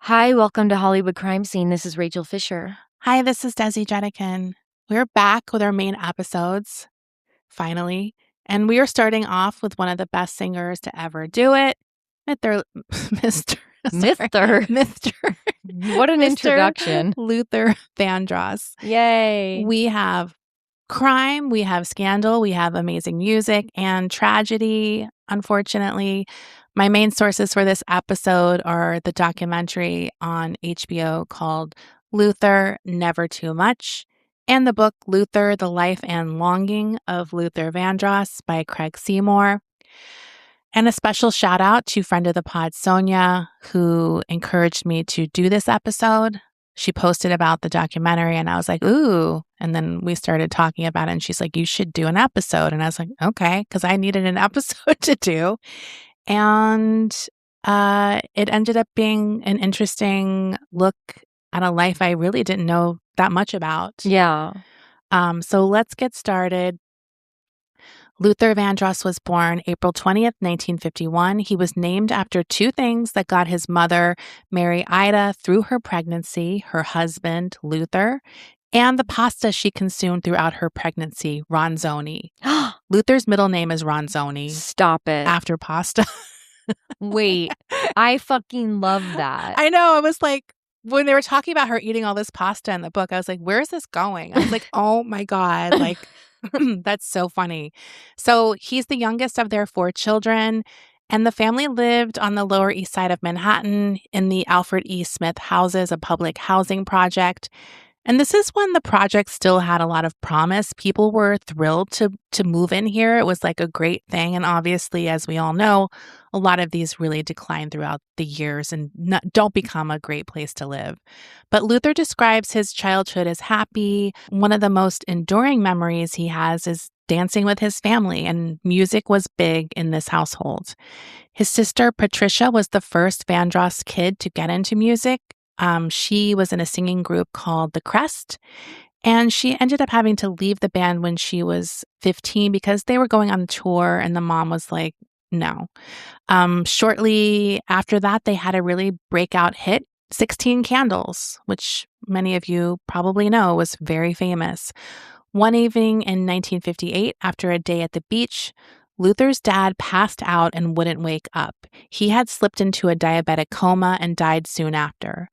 Hi, welcome to Hollywood Crime Scene. This is Rachel Fisher. Hi, this is Desi Jedeikin. We're back with our main episodes, finally, and we are starting off with one of the best singers to ever do it, Mr. Mr. Mister. Mr. What an Mr. introduction. Luther Vandross. Yay. We have crime, we have scandal, we have amazing music and tragedy, unfortunately. My main sources for this episode are the documentary on HBO called Luther, Never Too Much, and the book Luther, The Life and Longing of Luther Vandross by Craig Seymour. And a special shout out to friend of the pod, Sonia, who encouraged me to do this episode. She posted about the documentary and I was like, ooh. And then we started talking about it and she's like, you should do an episode. And I was like, okay, because I needed an episode to do. And it ended up being an interesting look at a life I really didn't know that much about. Yeah. So let's get started. Luther Vandross was born April 20th, 1951. He was named after two things that got his mother, Mary Ida, through her pregnancy, her husband, Luther, and the pasta she consumed throughout her pregnancy, Ronzoni. Luther's middle name is Ronzoni. Stop it. After pasta. Wait, I fucking love that. I know. I was like, when they were talking about her eating all this pasta in the book, I was like, where is this going? I was like, oh my God, like, that's so funny. So he's the youngest of their four children, and the family lived on the Lower East Side of Manhattan in the Alfred E. Smith Houses, a public housing project. And this is when the project still had a lot of promise. People were thrilled to move in here. It was like a great thing. And obviously, as we all know, a lot of these really decline throughout the years and don't become a great place to live. But Luther describes his childhood as happy. One of the most enduring memories he has is dancing with his family, and music was big in this household. His sister, Patricia, was the first Vandross kid to get into music. She was in a singing group called The Crest, and she ended up having to leave the band when she was 15 because they were going on tour, and the mom was like, no. Shortly after that, they had a really breakout hit, 16 Candles, which many of you probably know was very famous. One evening in 1958, after a day at the beach, Luther's dad passed out and wouldn't wake up. He had slipped into a diabetic coma and died soon after.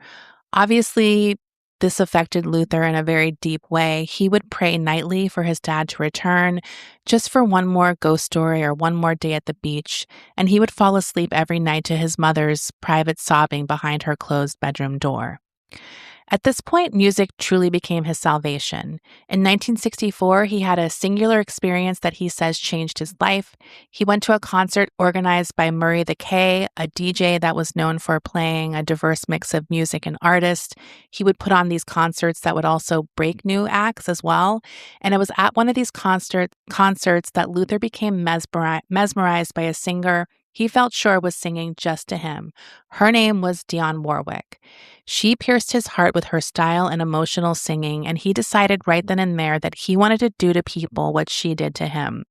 Obviously, this affected Luther in a very deep way. He would pray nightly for his dad to return, just for one more ghost story or one more day at the beach, and he would fall asleep every night to his mother's private sobbing behind her closed bedroom door. At this point, music truly became his salvation. In 1964, he had a singular experience that he says changed his life. He went to a concert organized by Murray the K, a DJ that was known for playing a diverse mix of music and artists. He would put on these concerts that would also break new acts as well. And it was at one of these concerts that Luther became mesmerized by a singer he felt sure was singing just to him. Her name was Dionne Warwick. She pierced his heart with her style and emotional singing, and he decided right then and there that he wanted to do to people what she did to him.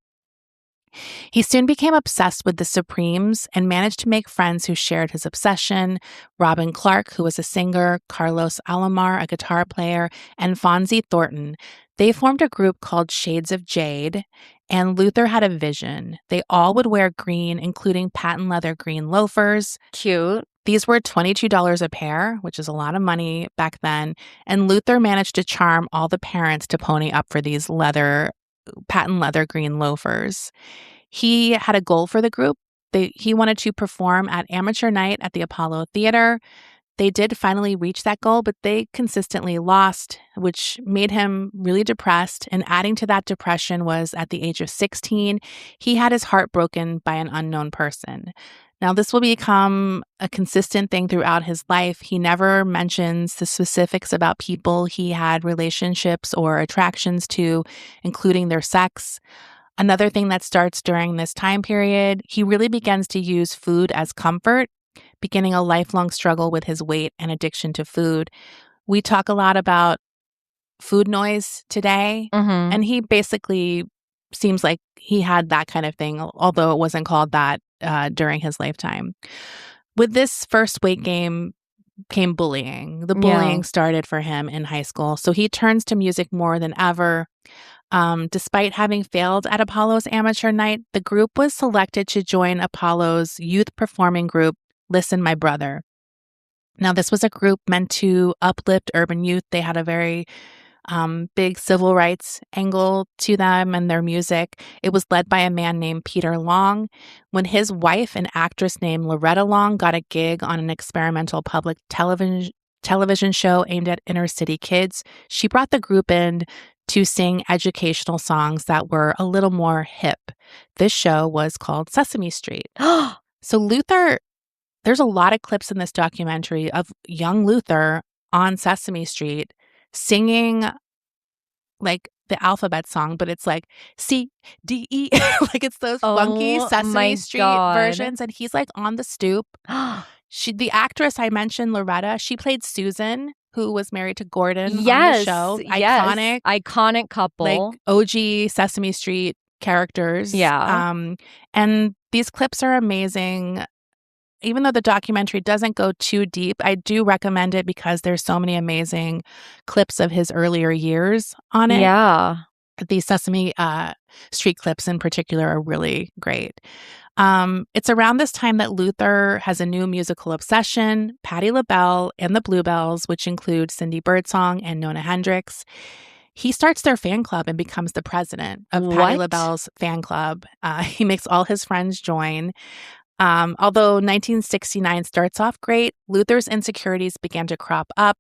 He soon became obsessed with the Supremes and managed to make friends who shared his obsession. Robin Clark, who was a singer, Carlos Alomar, a guitar player, and Fonzie Thornton. They formed a group called Shades of Jade, and Luther had a vision. They all would wear green, including patent leather green loafers. Cute. These were $22 a pair, which is a lot of money back then, and Luther managed to charm all the parents to pony up for these patent leather green loafers. He had a goal for the group. He wanted to perform at amateur night at the Apollo Theater. They did finally reach that goal, but they consistently lost, which made him really depressed. And adding to that depression was at the age of 16, he had his heart broken by an unknown person. Now, this will become a consistent thing throughout his life. He never mentions the specifics about people he had relationships or attractions to, including their sex. Another thing that starts during this time period, he really begins to use food as comfort, beginning a lifelong struggle with his weight and addiction to food. We talk a lot about food noise today, and he basically seems like he had that kind of thing, although it wasn't called that during his lifetime. With this first weight gain, came bullying. The Yeah. bullying started for him in high school. So he turns to music more than ever. Despite having failed at Apollo's amateur night, the group was selected to join Apollo's youth performing group, Listen My Brother. Now, this was a group meant to uplift urban youth. They had a very big civil rights angle to them and their music. It was led by a man named Peter Long. When his wife, an actress named Loretta Long, got a gig on an experimental public television show aimed at inner city kids, she brought the group in to sing educational songs that were a little more hip. This show was called Sesame Street. So Luther, there's a lot of clips in this documentary of young Luther on Sesame Street singing like the alphabet song, but it's like C-D-E. Like it's those funky Sesame Street versions. And he's like on the stoop. The actress I mentioned, Loretta, she played Susan, who was married to Gordon on the show. Iconic couple. Like OG Sesame Street characters. Yeah. And these clips are amazing. Even though the documentary doesn't go too deep, I do recommend it because there's so many amazing clips of his earlier years on it. Yeah. These Sesame Street clips in particular are really great. It's around this time that Luther has a new musical obsession, Patti LaBelle and the Bluebells, which include Cindy Birdsong and Nona Hendrix. He starts their fan club and becomes the president of Patti LaBelle's fan club. He makes all his friends join. Although 1969 starts off great, Luther's insecurities began to crop up.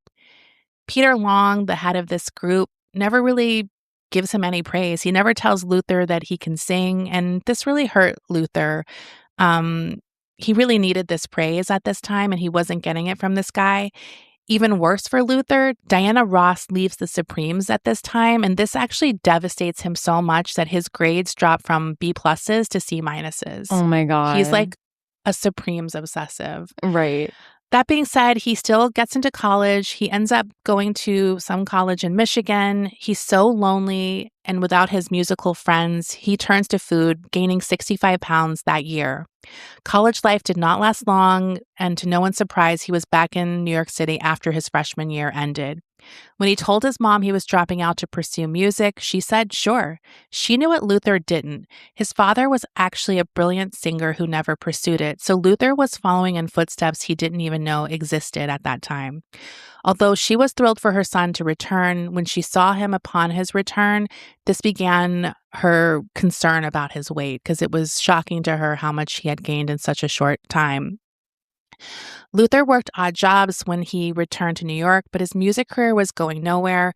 Peter Long, the head of this group, never really gives him any praise. He never tells Luther that he can sing, and this really hurt Luther. He really needed this praise at this time, and he wasn't getting it from this guy. Even worse for Luther, Diana Ross leaves the Supremes at this time, and this actually devastates him so much that his grades drop from B pluses to C minuses. Oh my God. He's like a Supremes obsessive. Right. That being said, he still gets into college. He ends up going to some college in Michigan. He's so lonely, and without his musical friends, he turns to food, gaining 65 pounds that year. College life did not last long, and to no one's surprise, he was back in New York City after his freshman year ended. When he told his mom he was dropping out to pursue music, she said sure. She knew what Luther didn't. His father was actually a brilliant singer who never pursued it, so Luther was following in footsteps he didn't even know existed at that time. Although she was thrilled for her son to return, when she saw him upon his return, this began her concern about his weight because it was shocking to her how much he had gained in such a short time. Luther worked odd jobs when he returned to New York, but his music career was going nowhere.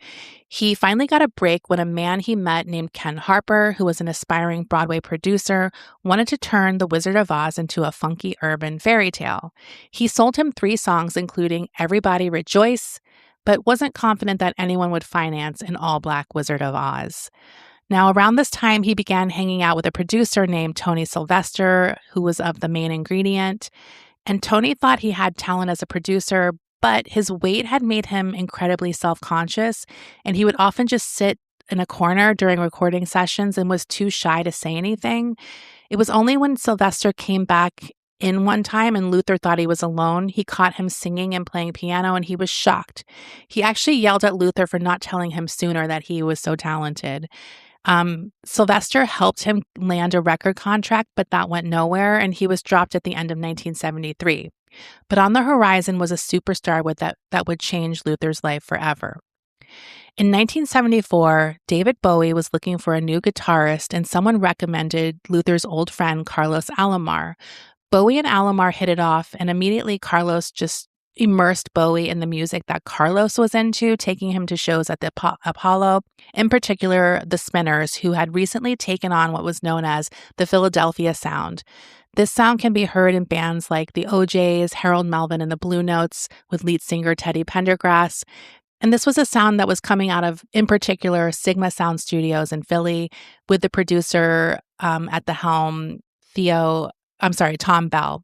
He finally got a break when a man he met named Ken Harper, who was an aspiring Broadway producer, wanted to turn The Wizard of Oz into a funky urban fairy tale. He sold him 3 songs, including Everybody Rejoice, but wasn't confident that anyone would finance an all-black Wizard of Oz. Now, around this time, he began hanging out with a producer named Tony Sylvester, who was of The Main Ingredient. And Tony thought he had talent as a producer, but his weight had made him incredibly self-conscious, and he would often just sit in a corner during recording sessions and was too shy to say anything. It was only when Sylvester came back in one time and Luther thought he was alone, he caught him singing and playing piano, and he was shocked. He actually yelled at Luther for not telling him sooner that he was so talented. Sylvester helped him land a record contract, but that went nowhere, and he was dropped at the end of 1973. But on the horizon was a superstar that would change Luther's life forever. In 1974, David Bowie was looking for a new guitarist, and someone recommended Luther's old friend Carlos Alomar. Bowie and Alomar hit it off, and immediately Carlos just immersed Bowie in the music that Carlos was into, taking him to shows at the Apollo, in particular the Spinners, who had recently taken on what was known as the Philadelphia sound. This sound can be heard in bands like the O'Jays, Harold Melvin and the Blue Notes, with lead singer Teddy Pendergrass. And this was a sound that was coming out of, in particular, Sigma Sound Studios in Philly, with the producer at the helm, Tom Bell.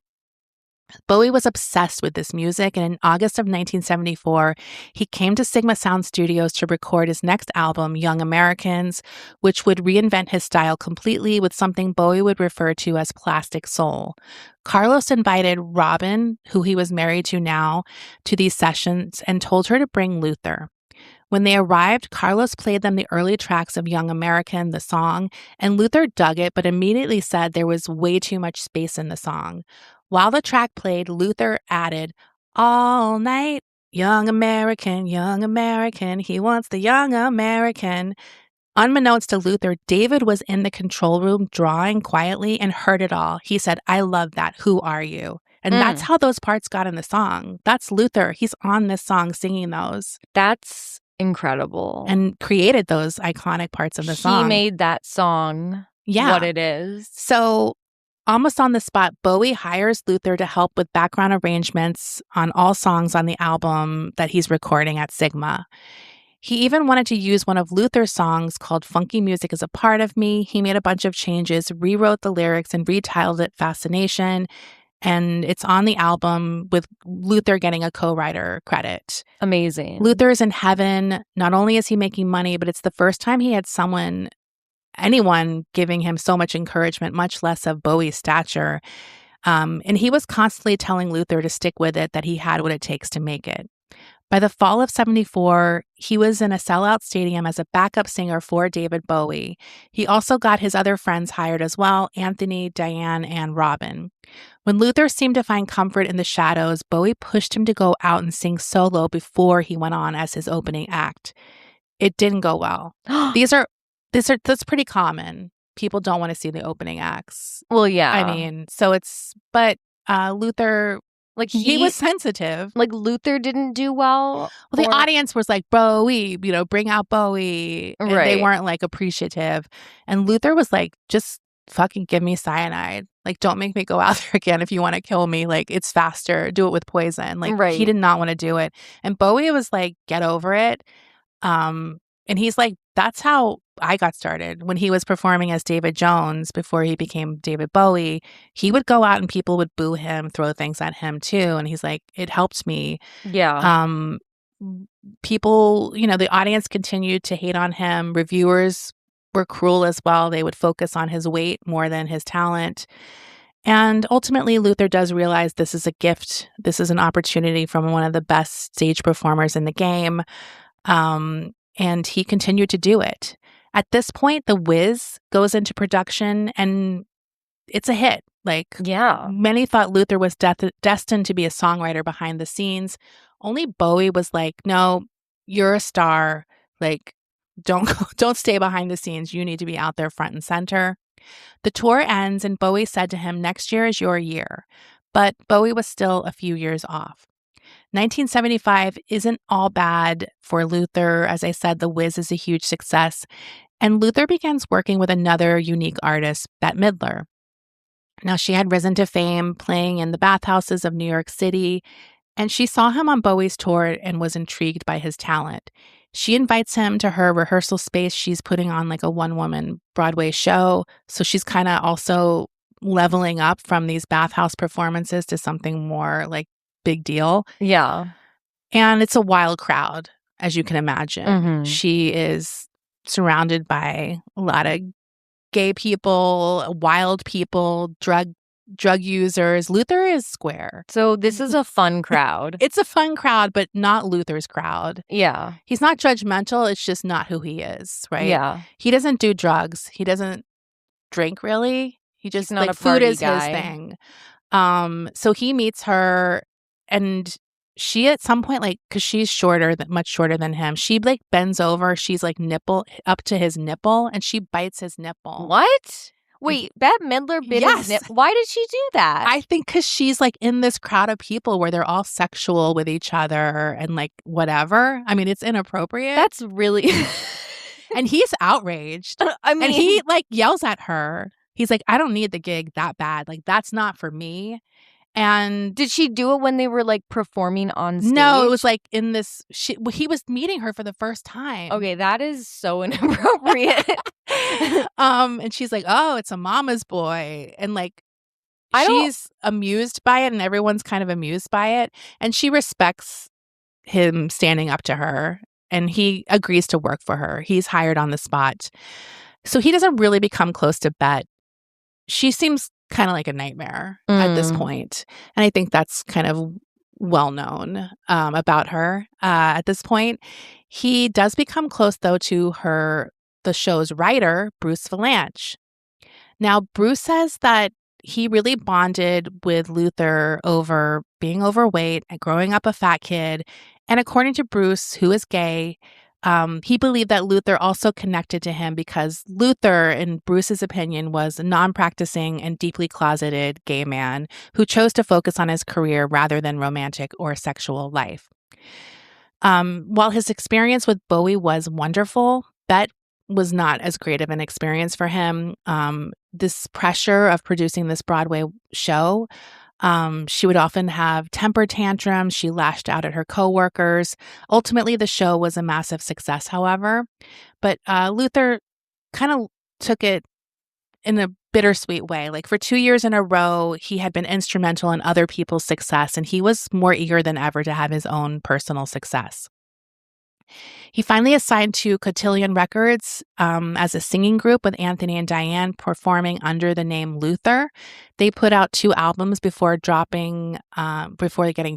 Bowie was obsessed with this music, and in August of 1974, he came to Sigma Sound Studios to record his next album, Young Americans, which would reinvent his style completely with something Bowie would refer to as plastic soul. Carlos invited Robin, who he was married to now, to these sessions and told her to bring Luther. When they arrived, Carlos played them the early tracks of Young American, the song, and Luther dug it, but immediately said there was way too much space in the song. While the track played, Luther added, "All night, young American, he wants the young American." Unbeknownst to Luther, David was in the control room drawing quietly and heard it all. He said, "I love that. Who are you?" And that's how those parts got in the song. That's Luther. He's on this song singing those. That's incredible. And created those iconic parts of the song. He made that song what it is. So almost on the spot, Bowie hires Luther to help with background arrangements on all songs on the album that he's recording at Sigma. He even wanted to use one of Luther's songs called Funky Music is a Part of Me. He made a bunch of changes, rewrote the lyrics, and retitled it Fascination. And it's on the album with Luther getting a co-writer credit. Amazing. Luther's in heaven. Not only is he making money, but it's the first time he had anyone giving him so much encouragement, much less of Bowie's stature. And he was constantly telling Luther to stick with it, that he had what it takes to make it. By the fall of 74, he was in a sellout stadium as a backup singer for David Bowie. He also got his other friends hired as well, Anthony, Diane, and Robin. When Luther seemed to find comfort in the shadows, Bowie pushed him to go out and sing solo before he went on as his opening act. It didn't go well. That's pretty common. People don't want to see the opening acts. Well, yeah. I mean, Luther, like he was sensitive. Like Luther didn't do well. Well, the audience was like, Bowie, bring out Bowie. And right. They weren't like appreciative. And Luther was like, just fucking give me cyanide. Like, don't make me go out there again if you want to kill me. Like, it's faster. Do it with poison. Like, right. He did not want to do it. And Bowie was like, get over it. And he's like, that's how I got started. When he was performing as David Jones before he became David Bowie, he would go out and people would boo him, throw things at him too. And he's like, it helped me. Yeah. People, the audience continued to hate on him. Reviewers were cruel as well. They would focus on his weight more than his talent. And ultimately, Luther does realize this is a gift. This is an opportunity from one of the best stage performers in the game. And he continued to do it. At this point, The Wiz goes into production and it's a hit. Like, yeah. Many thought Luther was destined to be a songwriter behind the scenes. Only Bowie was like, no, you're a star. Like, don't stay behind the scenes. You need to be out there front and center. The tour ends and Bowie said to him, next year is your year. But Bowie was still a few years off. 1975 isn't all bad for Luther. As I said, The Wiz is a huge success. And Luther begins working with another unique artist, Bette Midler. Now, she had risen to fame playing in the bathhouses of New York City, and she saw him on Bowie's tour and was intrigued by his talent. She invites him to her rehearsal space. She's putting on like a one-woman Broadway show, so she's kind of also leveling up from these bathhouse performances to something more like big deal. Yeah. And it's a wild crowd, as you can imagine. Mm-hmm. She is surrounded by a lot of gay people, wild people, drug users. Luther is square. So this is a fun crowd. It's a fun crowd, but not Luther's crowd. Yeah. He's not judgmental. It's just not who he is, right? Yeah. He doesn't do drugs. He doesn't drink, really. He just, not a food is guy. his thing. So he meets her, and she at some point, like, because she's much shorter than him, she like bends over. She's like nipple up to his nipple, and she bites his nipple. What? Wait, Bette Midler bit his nipple? Why did she do that? I think because she's like in this crowd of people where they're all sexual with each other and like whatever. I mean, it's inappropriate. That's really... And he's outraged. I mean... And he like yells at her. He's like, I don't need the gig that bad. Like, that's not for me. And did she do it when they were like performing on stage? No, it was like in this. He was meeting her for the first time. Okay, that is so inappropriate. And she's like, "Oh, it's a mama's boy," and like she's amused by it and everyone's kind of amused by it. And she respects him standing up to her and he agrees to work for her. He's hired on the spot. So he doesn't really become close to Bet. She seems kind of like a nightmare at this point. And I think that's kind of well known about her at this point. He does become close, though, to the show's writer, Bruce Valanche. Now, Bruce says that he really bonded with Luther over being overweight and growing up a fat kid. And according to Bruce, who is gay, he believed that Luther also connected to him because Luther, in Bruce's opinion, was a non-practicing and deeply closeted gay man who chose to focus on his career rather than romantic or sexual life. While his experience with Bowie was wonderful, Bet was not as great of an experience for him. This pressure of producing this Broadway show, she would often have temper tantrums. She lashed out at her coworkers. Ultimately, the show was a massive success, however. But Luther kind of took it in a bittersweet way. Like for 2 years in a row, he had been instrumental in other people's success, and he was more eager than ever to have his own personal success. He finally assigned to Cotillion Records as a singing group with Anthony and Diane performing under the name Luther. They put out 2 albums before getting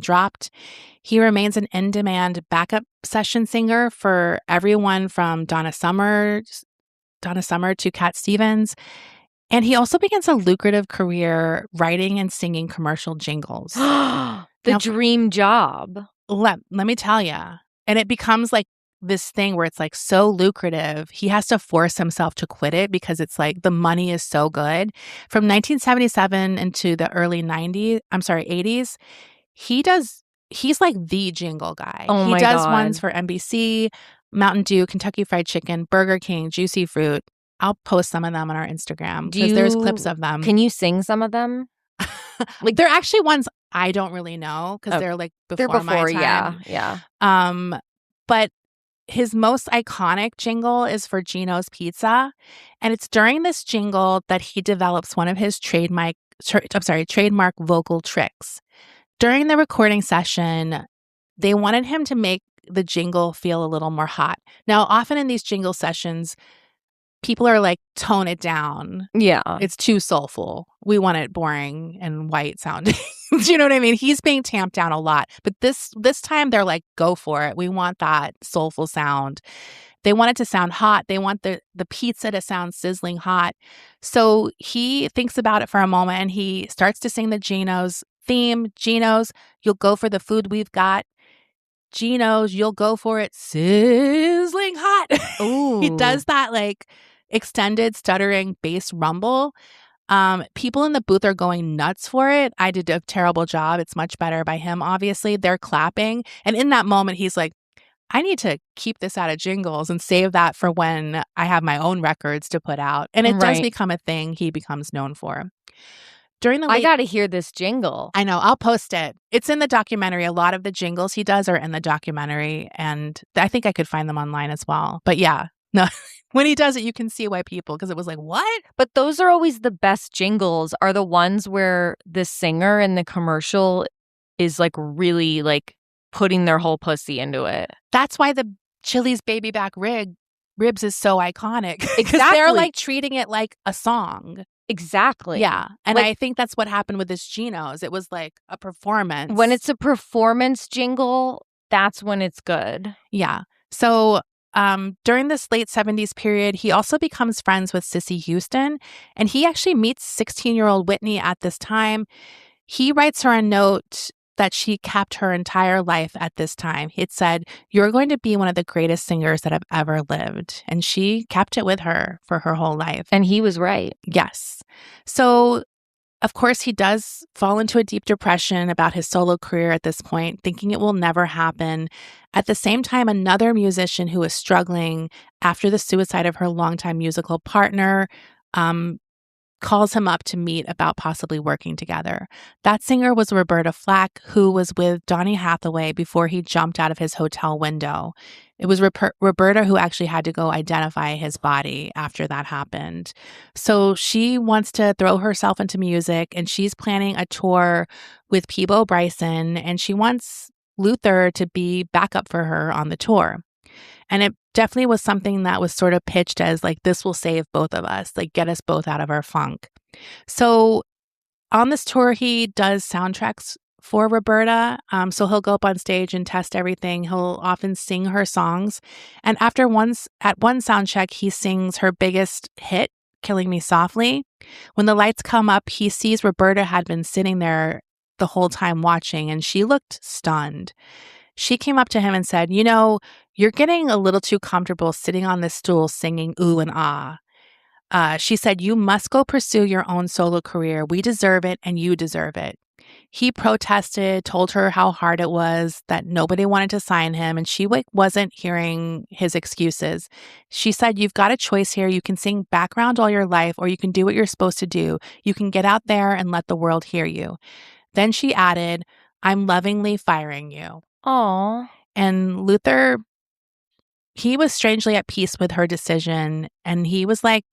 dropped. He remains an in-demand backup session singer for everyone from Donna Summer to Cat Stevens. And he also begins a lucrative career writing and singing commercial jingles. Dream job. Let me tell you. And it becomes like this thing where it's like so lucrative. He has to force himself to quit it because it's like the money is so good. From 1977 into the early 80s, he's like the jingle guy. Oh my God. He does God. ones for NBC, Mountain Dew, Kentucky Fried Chicken, Burger King, Juicy Fruit. I'll post some of them on our Instagram because there's clips of them. Can you sing some of them? Like they're actually ones I don't really know because they're like before my time. Yeah. But his most iconic jingle is for Gino's Pizza, and it's during this jingle that he develops one of his trademark vocal tricks. During the recording session, they wanted him to make the jingle feel a little more hot. Now, often in these jingle sessions, people are like, tone it down. Yeah. It's too soulful. We want it boring and white sounding. Do you know what I mean? He's being tamped down a lot. But this time they're like, go for it. We want that soulful sound. They want it to sound hot. They want the pizza to sound sizzling hot. So he thinks about it for a moment and he starts to sing the Geno's theme. Geno's, you'll go for the food we've got. Geno's, you'll go for it sizzling hot. He does that like extended stuttering bass rumble. People in the booth are going nuts for it. I did a terrible job. It's much better by him, obviously. They're clapping. And in that moment, he's like, I need to keep this out of jingles and save that for when I have my own records to put out. And it does become a thing he becomes known for. I got to hear this jingle. I know. I'll post it. It's in the documentary. A lot of the jingles he does are in the documentary. And I think I could find them online as well. But yeah, no, when he does it, you can see why because it was like, what? But those are always the best jingles, are the ones where the singer in the commercial is like really like putting their whole pussy into it. That's why the Chili's baby back ribs is so iconic. Exactly. They're like treating it like a song. Exactly. Yeah. And I think that's what happened with this Geno's. It was like a performance. When it's a performance jingle, that's when it's good. Yeah. So during this late 70s period, he also becomes friends with Cissy Houston, and he actually meets 16-year-old Whitney at this time. He writes her a note that she kept her entire life at this time. It said, "You're going to be one of the greatest singers that have ever lived." And she kept it with her for her whole life. And he was right. Yes. So, of course, he does fall into a deep depression about his solo career at this point, thinking it will never happen. At the same time, another musician who is struggling after the suicide of her longtime musical partner, kind calls him up to meet about possibly working together. That singer was Roberta Flack, who was with Donny Hathaway before he jumped out of his hotel window. It was Roberta who actually had to go identify his body after that happened. So she wants to throw herself into music, and she's planning a tour with Peabo Bryson, and she wants Luther to be backup for her on the tour. And it definitely was something that was sort of pitched as like, this will save both of us, like get us both out of our funk. So on this tour, he does soundtracks for Roberta. So he'll go up on stage and test everything. He'll often sing her songs. And at one sound check, he sings her biggest hit, Killing Me Softly. When the lights come up, he sees Roberta had been sitting there the whole time watching, and she looked stunned. She came up to him and said, you're getting a little too comfortable sitting on this stool singing ooh and ah. She said, you must go pursue your own solo career. We deserve it and you deserve it. He protested, told her how hard it was, that nobody wanted to sign him, and she wasn't hearing his excuses. She said, you've got a choice here. You can sing background all your life, or you can do what you're supposed to do. You can get out there and let the world hear you. Then she added, I'm lovingly firing you. Aw. And Luther, he was strangely at peace with her decision, and he was like,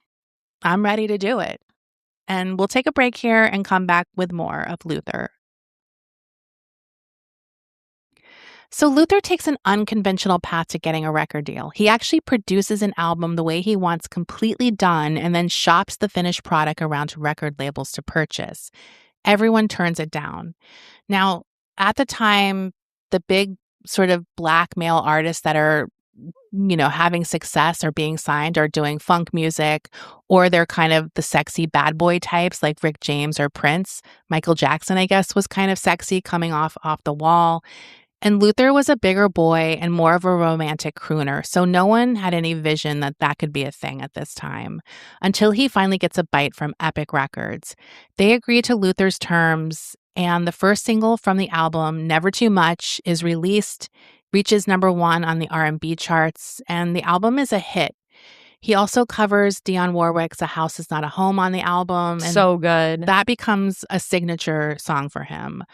I'm ready to do it. And we'll take a break here and come back with more of Luther. So Luther takes an unconventional path to getting a record deal. He actually produces an album the way he wants, completely done, and then shops the finished product around to record labels to purchase. Everyone turns it down. Now, at the time, the big sort of black male artists that are, having success or being signed are doing funk music, or they're kind of the sexy bad boy types like Rick James or Prince. Michael Jackson, I guess, was kind of sexy, coming off the wall. And Luther was a bigger boy and more of a romantic crooner, so no one had any vision that that could be a thing at this time, until he finally gets a bite from Epic Records. They agree to Luther's terms, and the first single from the album, Never Too Much, is released, reaches #1 on the R&B charts, and the album is a hit. He also covers Dionne Warwick's A House Is Not a Home on the album. And so good. That becomes a signature song for him.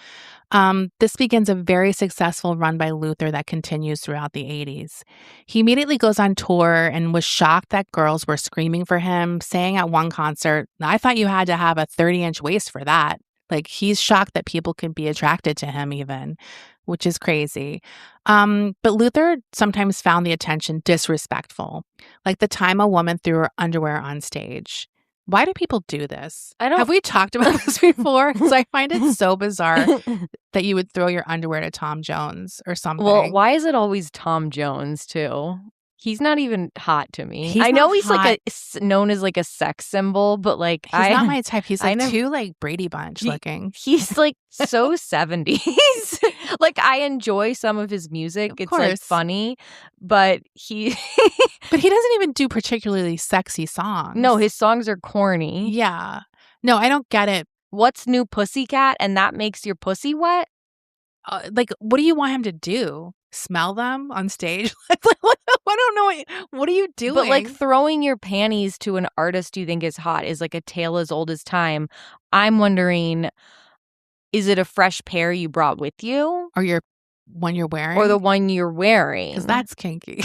This begins a very successful run by Luther that continues throughout the 80s. He immediately goes on tour and was shocked that girls were screaming for him, saying at one concert, I thought you had to have a 30-inch waist for that. Like, he's shocked that people could be attracted to him even, which is crazy. But Luther sometimes found the attention disrespectful, like the time a woman threw her underwear on stage. Why do people do this? Have we talked about this before? Because I find it so bizarre that you would throw your underwear to Tom Jones or something. Well, why is it always Tom Jones, too? He's not even hot to me. I know he's like known as like a sex symbol, but like he's not my type. He's like too like Brady Bunch looking. He's like so 70s. Like, I enjoy some of his music. It's like funny, but but he doesn't even do particularly sexy songs. No, his songs are corny. Yeah. No, I don't get it. What's New Pussycat? And that makes your pussy wet? Like, what do you want him to do? Smell them on stage? I don't know. What are you doing? But like, throwing your panties to an artist you think is hot is like a tale as old as time. I'm wondering, is it a fresh pair you brought with you? Or one you're wearing? Or the one you're wearing? Because that's kinky.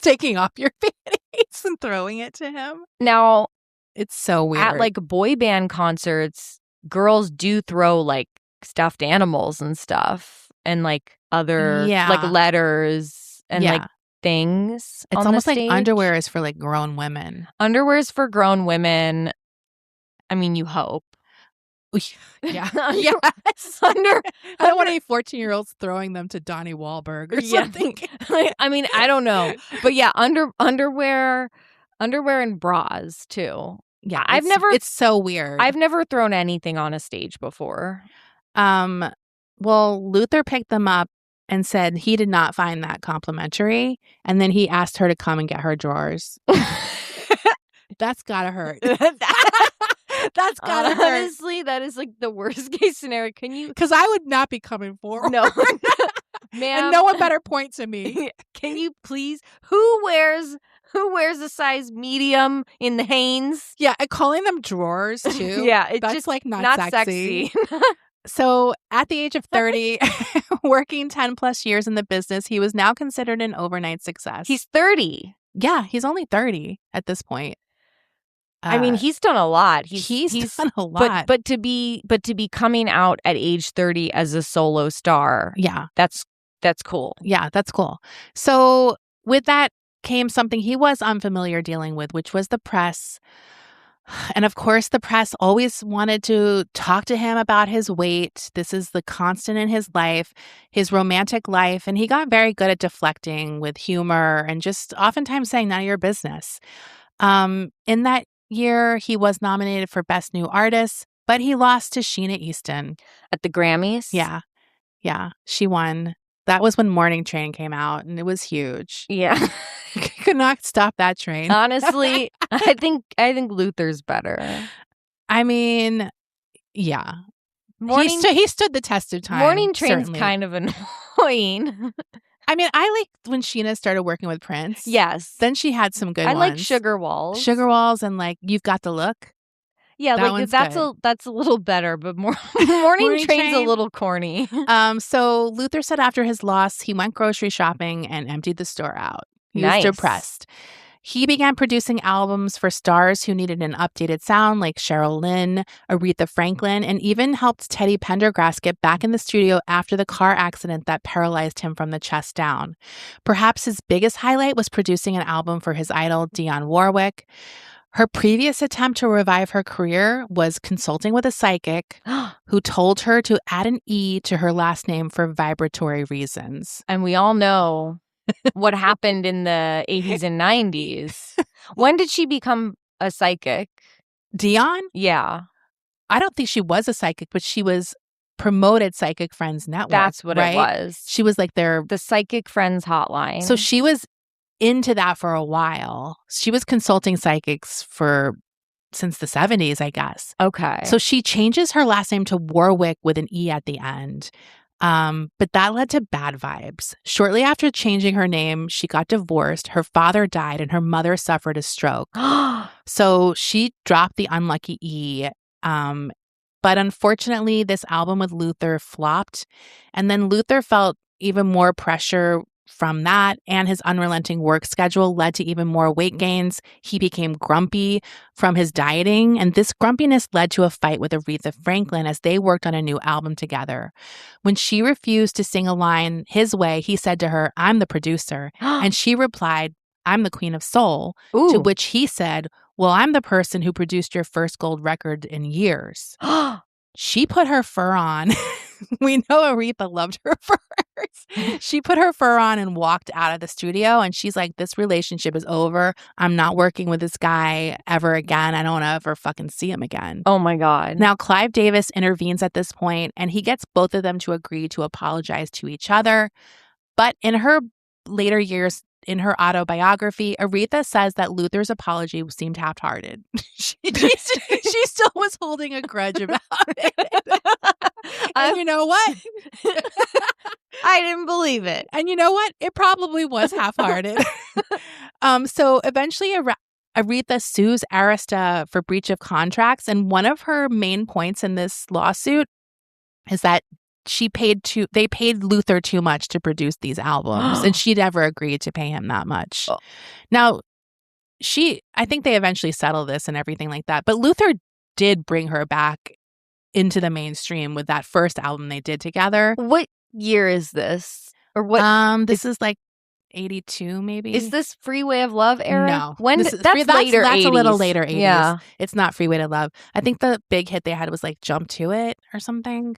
Taking off your panties and throwing it to him. Now, it's so weird. At like boy band concerts, girls do throw like stuffed animals and stuff. And like other like letters and like things. It's almost like underwear is for like grown women. Underwear is for grown women. I mean, you hope. Yeah. Yes. I don't want any 14-year-olds throwing them to Donnie Wahlberg or something. I mean, I don't know. But yeah, underwear and bras too. Yeah. It's so weird. I've never thrown anything on a stage before. Well, Luther picked them up and said he did not find that complimentary. And then he asked her to come and get her drawers. That's gotta hurt. That's gotta hurt. Honestly, that is like the worst case scenario. Can you? Because I would not be coming forward. No. Ma'am. And no one better point to me. Can you please? Who wears Who wears a size medium in the Hanes? Yeah, and calling them drawers too. Yeah, it's that's just like not sexy. sexy. So at the age of 30, working 10 plus years in the business, he was now considered an overnight success. He's 30. Yeah, he's only 30 at this point. I mean, he's done a lot. He's done a lot. But to be coming out at age 30 as a solo star. Yeah. That's cool. Yeah, that's cool. So with that came something he was unfamiliar dealing with, which was the press. And of course, the press always wanted to talk to him about his weight. This is the constant in his life, his romantic life. And he got very good at deflecting with humor and just oftentimes saying none of your business. In that year, he was nominated for Best New Artist, but he lost to Sheena Easton. At the Grammys? Yeah. Yeah. She won. That was when Morning Train came out, and it was huge. Yeah. Could not stop that train. Honestly, I think Luther's better. I mean, yeah. He stood the test of time. Morning Train's certainly. Kind of annoying. I mean, I liked when Sheena started working with Prince. Yes. Then she had some good ones. I like Sugar Walls. Sugar Walls and like You've Got the Look. Yeah, like that's a little better, but Morning Train's a little corny. So Luther said after his loss, he went grocery shopping and emptied the store out. He was depressed. He began producing albums for stars who needed an updated sound like Cheryl Lynn, Aretha Franklin, and even helped Teddy Pendergrass get back in the studio after the car accident that paralyzed him from the chest down. Perhaps his biggest highlight was producing an album for his idol, Dionne Warwick. Her previous attempt to revive her career was consulting with a psychic who told her to add an E to her last name for vibratory reasons. And we all know what happened in the 80s and 90s. When did she become a psychic? Dionne? Yeah. I don't think she was a psychic, but she was promoted Psychic Friends Network. That's what right? It was. She was like the Psychic Friends hotline. So she was into that for a while. She was consulting psychics since the 70s, I guess. Okay. So she changes her last name to Warwick with an E at the end. But that led to bad vibes. Shortly after changing her name, she got divorced. Her father died and her mother suffered a stroke. So she dropped the unlucky E. But unfortunately, this album with Luther flopped. And then Luther felt even more pressure from that, and his unrelenting work schedule led to even more weight gains. He became grumpy from his dieting, and this grumpiness led to a fight with Aretha Franklin as they worked on a new album together. When she refused to sing a line his way, he said to her, "I'm the producer." And she replied, "I'm the Queen of Soul." Ooh. To which he said, "Well, I'm the person who produced your first gold record in years." She put her fur on. We know Aretha loved her furs. She put her fur on and walked out of the studio. And she's like, this relationship is over. I'm not working with this guy ever again. I don't want to ever fucking see him again. Oh, my God. Now, Clive Davis intervenes at this point, and he gets both of them to agree to apologize to each other. But in her later years, in her autobiography, Aretha says that Luther's apology seemed half-hearted. she still was holding a grudge about it. And you know what? I didn't believe it. And you know what? It probably was half-hearted. So eventually Aretha sues Arista for breach of contracts. And one of her main points in this lawsuit is that they paid Luther too much to produce these albums, and she never agreed to pay him that much. Oh. Now, I think they eventually settled this and everything like that, but Luther did bring her back into the mainstream with that first album they did together. What year is this? Or what? This is like 82, maybe. Is this Freeway of Love era? No. That's later 80s. That's a little later 80s. Yeah. It's not Freeway to Love. I think the big hit they had was like Jump to It or something.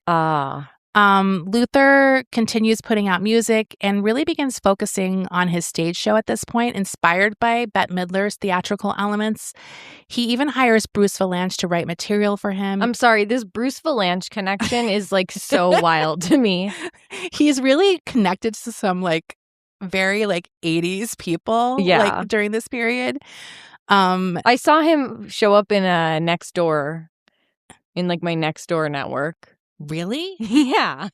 Luther continues putting out music and really begins focusing on his stage show at this point, inspired by Bette Midler's theatrical elements. He even hires Bruce Valanche to write material for him. I'm sorry, this Bruce Valanche connection is like so wild to me. He's really connected to some like very like 80s people like during this period. I saw him show up in my Next Door network. Really? Yeah.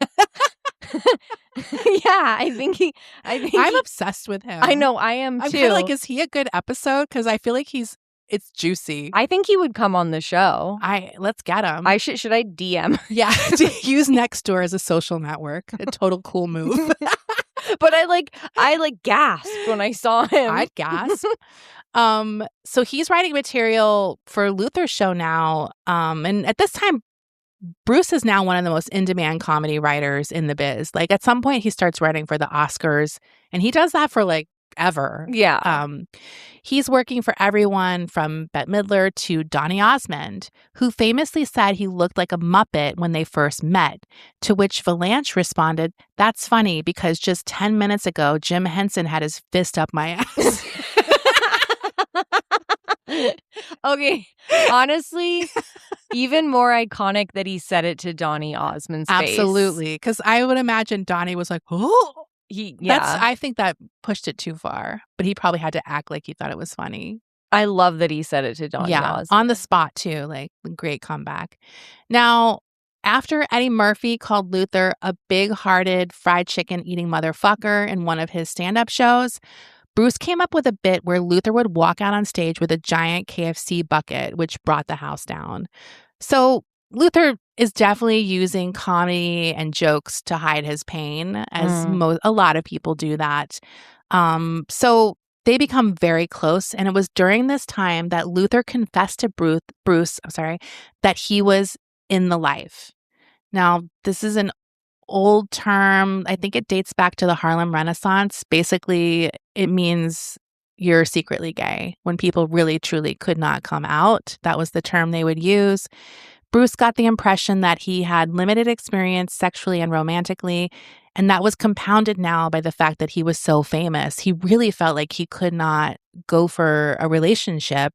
Yeah, I think I'm obsessed with him. I know, I am too. I'm kind of like, is he a good episode? Because I feel like it's juicy. I think he would come on the show. Let's get him. Should I DM? Yeah, use Nextdoor as a social network. A total cool move. But I gasped when I saw him. I'd gasp. So he's writing material for Luther's show now. And at this time, Bruce is now one of the most in-demand comedy writers in the biz. Like at some point he starts writing for the Oscars, and he does that for ever. Yeah. He's working for everyone from Bette Midler to Donny Osmond, who famously said he looked like a Muppet when they first met, to which Valanche responded, "That's funny because just 10 minutes ago, Jim Henson had his fist up my ass." Okay, honestly, even more iconic that he said it to Donny Osmond's face. Absolutely, because I would imagine Donny was like, "Oh." I think that pushed it too far, but he probably had to act like he thought it was funny. I love that he said it to Donny Osmond. On the spot too, great comeback. Now, after Eddie Murphy called Luther a big-hearted, fried chicken eating motherfucker in one of his stand-up shows, Bruce came up with a bit where Luther would walk out on stage with a giant KFC bucket, which brought the house down. So Luther is definitely using comedy and jokes to hide his pain, as a lot of people do that. So they become very close, and it was during this time that Luther confessed to Bruce, that he was in the life. Now, this is an old term. I think it dates back to the Harlem Renaissance. Basically, it means you're secretly gay. When people really, truly could not come out, that was the term they would use. Bruce got the impression that he had limited experience sexually and romantically, and that was compounded now by the fact that he was so famous. He really felt like he could not go for a relationship.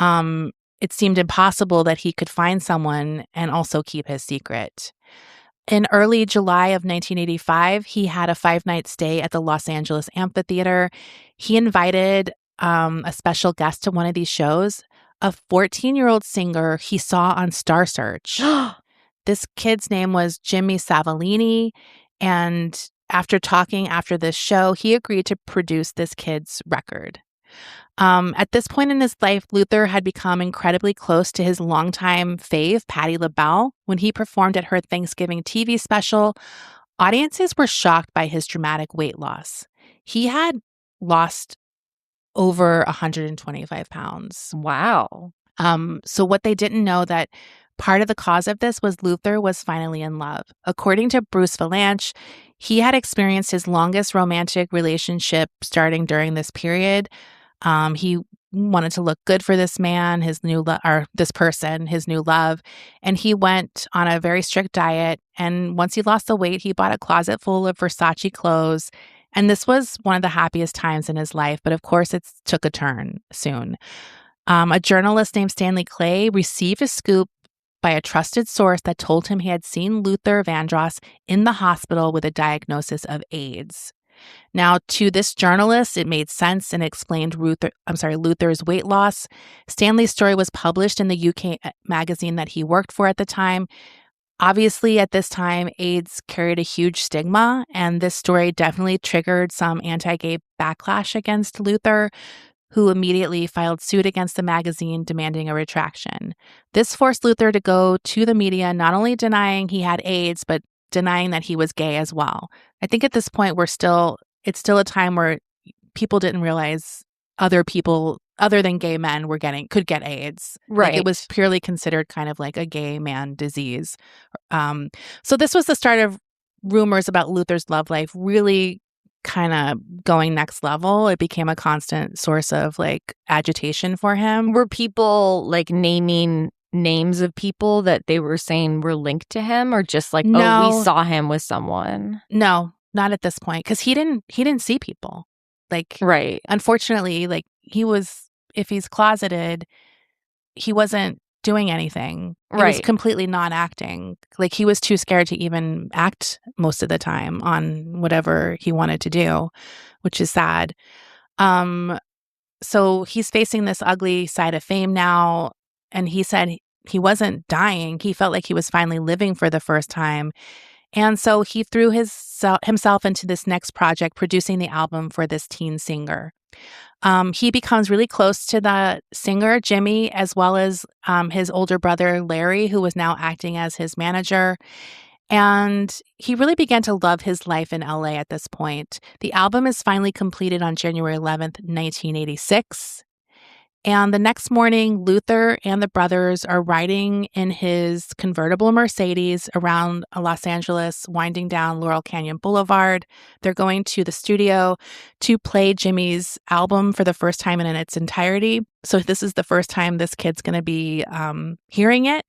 It seemed impossible that he could find someone and also keep his secret. In early July of 1985, he had a 5-night stay at the Los Angeles Amphitheater. He invited a special guest to one of these shows, a 14-year-old singer he saw on Star Search. This kid's name was Jimmy Savallini, and after talking after this show, he agreed to produce this kid's record. At this point in his life, Luther had become incredibly close to his longtime fave, Patti LaBelle. When he performed at her Thanksgiving TV special, audiences were shocked by his dramatic weight loss. He had lost over 125 pounds. Wow. So what they didn't know that part of the cause of this was Luther was finally in love. According to Bruce Valanche, he had experienced his longest romantic relationship starting during this period. He wanted to look good for this man, his new love, and he went on a very strict diet. And once he lost the weight, he bought a closet full of Versace clothes. And this was one of the happiest times in his life. But of course, it took a turn soon. A journalist named Stanley Clay received a scoop by a trusted source that told him he had seen Luther Vandross in the hospital with a diagnosis of AIDS. Now, to this journalist, it made sense and explained Luther's weight loss. Stanley's story was published in the UK magazine that he worked for at the time. Obviously, at this time, AIDS carried a huge stigma, and this story definitely triggered some anti-gay backlash against Luther, who immediately filed suit against the magazine demanding a retraction. This forced Luther to go to the media, not only denying he had AIDS, but denying that he was gay as well. I think at this point, it's still a time where people didn't realize other people other than gay men could get AIDS. Right. It was purely considered kind of like a gay man disease. So this was the start of rumors about Luther's love life really kind of going next level. It became a constant source of agitation for him. Were people naming names of people that they were saying were linked to him, or just No. we saw him with someone? No, not at this point, because he didn't see people. Right. Unfortunately, if he's closeted, he wasn't doing anything. He was completely not acting. He was too scared to even act most of the time on whatever he wanted to do, which is sad. So he's facing this ugly side of fame now, and he said he wasn't dying. He felt like he was finally living for the first time. And so he threw himself into this next project, producing the album for this teen singer. He becomes really close to the singer, Jimmy, as well as his older brother, Larry, who was now acting as his manager. And he really began to love his life in LA at this point. The album is finally completed on January 11th, 1986. And the next morning, Luther and the brothers are riding in his convertible Mercedes around Los Angeles, winding down Laurel Canyon Boulevard. They're going to the studio to play Jimmy's album for the first time in its entirety. So this is the first time this kid's going to be hearing it.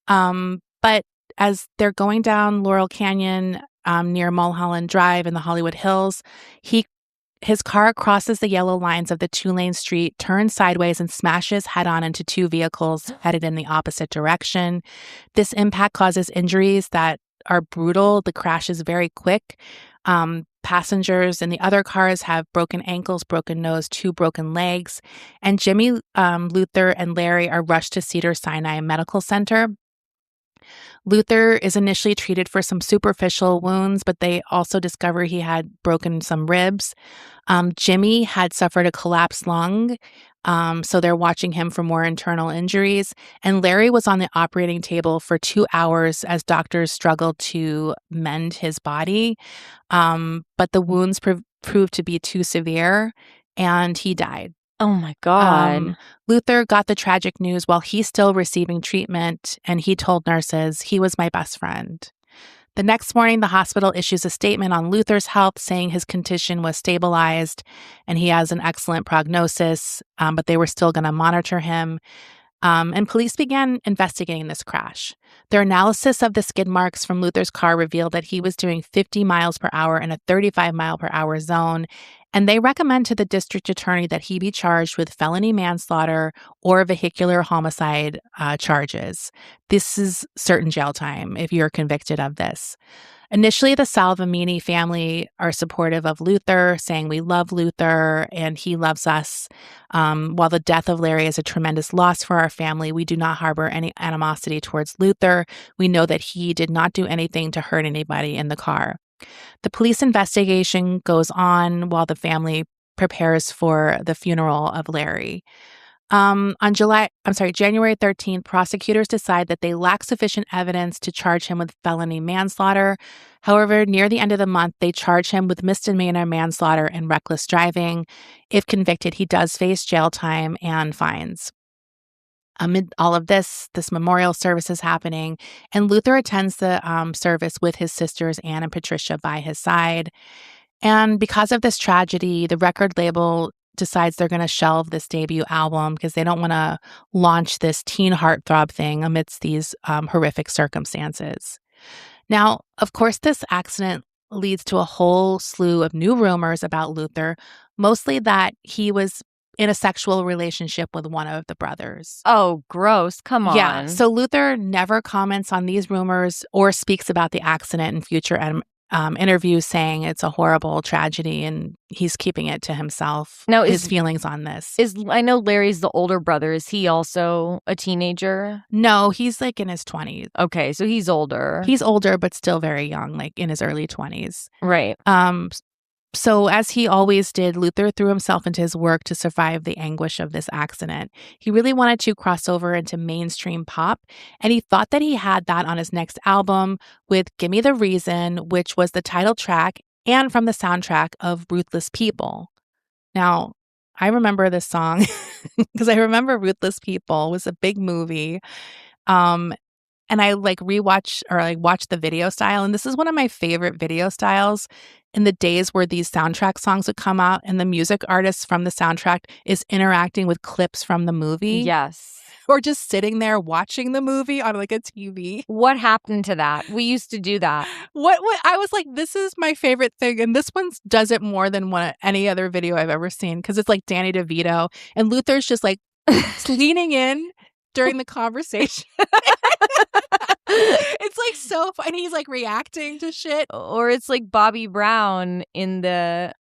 But as they're going down Laurel Canyon near Mulholland Drive in the Hollywood Hills, his car crosses the yellow lines of the two-lane street, turns sideways, and smashes head-on into two vehicles headed in the opposite direction. This impact causes injuries that are brutal. The crash is very quick. Passengers in the other cars have broken ankles, broken nose, 2 broken legs. And Jimmy, Luther, and Larry are rushed to Cedars-Sinai Medical Center. Luther is initially treated for some superficial wounds, but they also discover he had broken some ribs. Jimmy had suffered a collapsed lung, so they're watching him for more internal injuries. And Larry was on the operating table for 2 hours as doctors struggled to mend his body, but the wounds proved to be too severe, and he died. Oh my God. Luther got the tragic news while he's still receiving treatment, and he told nurses, "He was my best friend." The next morning, the hospital issues a statement on Luther's health saying his condition was stabilized and he has an excellent prognosis, but they were still going to monitor him. And police began investigating this crash. Their analysis of the skid marks from Luther's car revealed that he was doing 50 miles per hour in a 35 mile per hour zone. And they recommend to the district attorney that he be charged with felony manslaughter or vehicular homicide charges. This is certain jail time if you're convicted of this. Initially, the Salvamini family are supportive of Luther, saying we love Luther and he loves us. While the death of Larry is a tremendous loss for our family, we do not harbor any animosity towards Luther. We know that he did not do anything to hurt anybody in the car. The police investigation goes on while the family prepares for the funeral of Larry. On January 13th, prosecutors decide that they lack sufficient evidence to charge him with felony manslaughter. However, near the end of the month, they charge him with misdemeanor manslaughter and reckless driving. If convicted, he does face jail time and fines. Amid all of this memorial service is happening, and Luther attends the service with his sisters, Anne and Patricia, by his side. And because of this tragedy, the record label decides they're going to shelve this debut album because they don't want to launch this teen heartthrob thing amidst these horrific circumstances. Now, of course, this accident leads to a whole slew of new rumors about Luther, mostly that he was in a sexual relationship with one of the brothers. Oh, gross. Come on. Yeah. So Luther never comments on these rumors or speaks about the accident in future interviews, saying it's a horrible tragedy and he's keeping it to himself. Now, his feelings on this. I know Larry's the older brother. Is he also a teenager? No, he's like in his 20s. Okay, so he's older. He's older, but still very young, like in his early 20s. Right. So as he always did, Luther threw himself into his work to survive the anguish of this accident. He really wanted to cross over into mainstream pop, and he thought that he had that on his next album with Gimme the Reason, which was the title track and from the soundtrack of Ruthless People. Now, I remember this song because I remember Ruthless People was a big movie. And I watch the video style. And this is one of my favorite video styles in the days where these soundtrack songs would come out and the music artist from the soundtrack is interacting with clips from the movie. Yes. Or just sitting there watching the movie on like a TV. What happened to that? We used to do that. What I was like, this is my favorite thing. And this one does it more than any other video I've ever seen because it's like Danny DeVito and Luther's just like leaning in during the conversation. It's like so funny. He's like reacting to shit. Or it's like Bobby Brown in the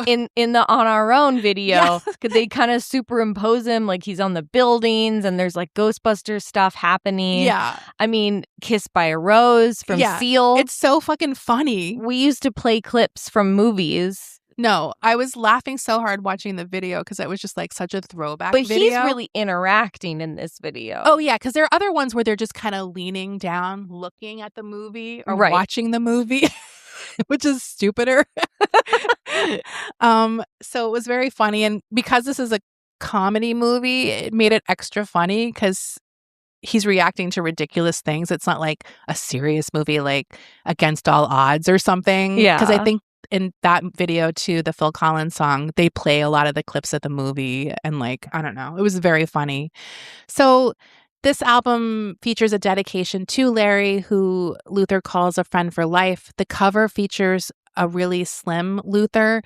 in the On Our Own video. Could they kind of superimpose him like he's on the buildings and there's like Ghostbusters stuff happening? Yeah. I mean, Kiss by a Rose from Seal. It's so fucking funny. We used to play clips from movies. No, I was laughing so hard watching the video because it was just like such a throwback video. But he's really interacting in this video. Oh, yeah, because there are other ones where they're just kind of leaning down, looking at the movie or watching the movie, which is stupider. So it was very funny. And because this is a comedy movie, it made it extra funny because he's reacting to ridiculous things. It's not like a serious movie like Against All Odds or something. Yeah. Because I think in that video too, the Phil Collins song, they play a lot of the clips of the movie and like, I don't know, it was very funny. So this album features a dedication to Larry, who Luther calls a friend for life. The cover features a really slim Luther.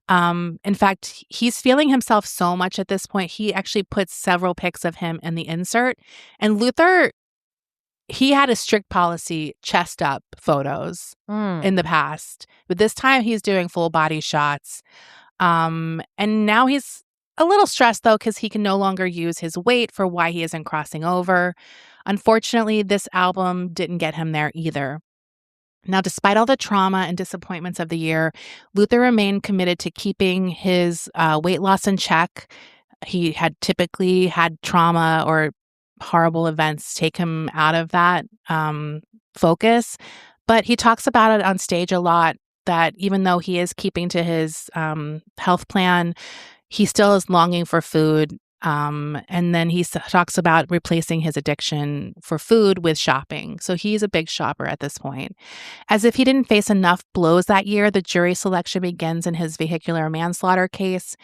In fact, he's feeling himself so much at this point. He actually puts several pics of him in the insert. And Luther, he had a strict policy, chest up photos in the past. But this time he's doing full body shots. And now he's a little stressed, though, because he can no longer use his weight for why he isn't crossing over. Unfortunately, this album didn't get him there either. Now, despite all the trauma and disappointments of the year, Luther remained committed to keeping his weight loss in check. He had typically had trauma or horrible events take him out of that focus. But he talks about it on stage a lot, that even though he is keeping to his health plan, he still is longing for food. And then he talks about replacing his addiction for food with shopping. So he's a big shopper at this point. As if he didn't face enough blows that year, the jury selection begins in his vehicular manslaughter case.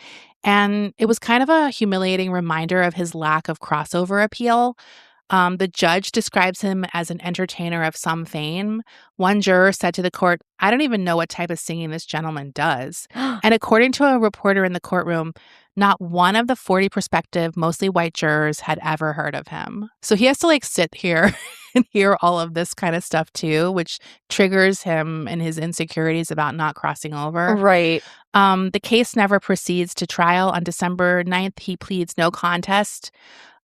And it was kind of a humiliating reminder of his lack of crossover appeal. The judge describes him as an entertainer of some fame. One juror said to the court, "I don't even know what type of singing this gentleman does." And according to a reporter in the courtroom, not one of the 40 prospective, mostly white jurors had ever heard of him. So he has to like sit here and hear all of this kind of stuff too, which triggers him and his insecurities about not crossing over. Right. The case never proceeds to trial. On December 9th, he pleads no contest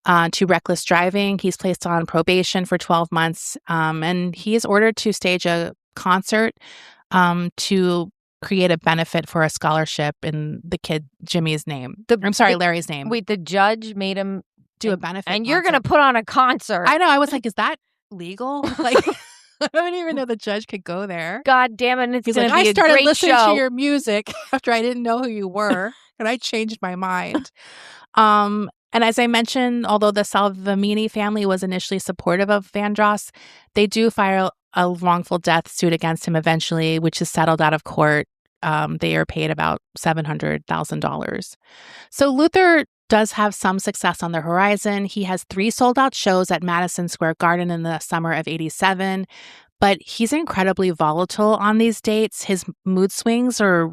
to reckless driving. He's placed on probation for 12 months, and he is ordered to stage a concert to create a benefit for a scholarship in the kid Jimmy's name. Larry's name. Wait, the judge made him do a benefit and you're going to put on a concert. I know. I was like, is that legal? Like, I didn't even know the judge could go there. God damn it. He's like, I started listening to your music after I didn't know who you were, and I changed my mind. And as I mentioned, although the Salvemini family was initially supportive of Vandross, they do file a wrongful death suit against him eventually, which is settled out of court. They are paid about $700,000. So Luther does have some success on the horizon. He has 3 sold-out shows at Madison Square Garden in the summer of '87, but he's incredibly volatile on these dates. His mood swings are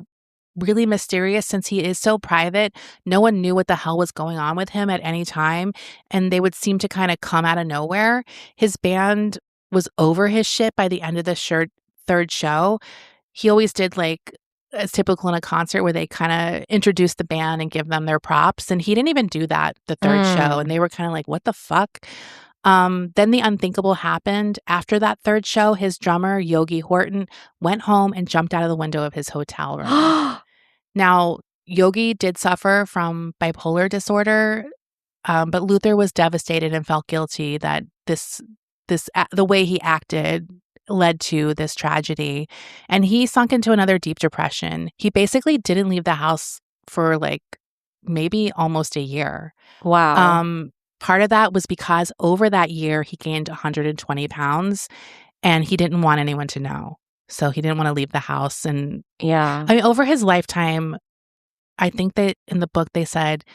really mysterious since he is so private. No one knew what the hell was going on with him at any time, and they would seem to kind of come out of nowhere. His band was over his shit by the end of the third show. He always did like as typical in a concert where they kind of introduce the band and give them their props, and he didn't even do that the third show, and they were kind of like, what the fuck? Then the unthinkable happened. After that third show, his drummer, Yogi Horton, went home and jumped out of the window of his hotel room. Now, Yogi did suffer from bipolar disorder, but Luther was devastated and felt guilty that the way he acted led to this tragedy. And he sunk into another deep depression. He basically didn't leave the house for like maybe almost a year. Wow. Part of that was because over that year, he gained 120 pounds and he didn't want anyone to know. So he didn't want to leave the house. And yeah, I mean, over his lifetime, I think that in the book they said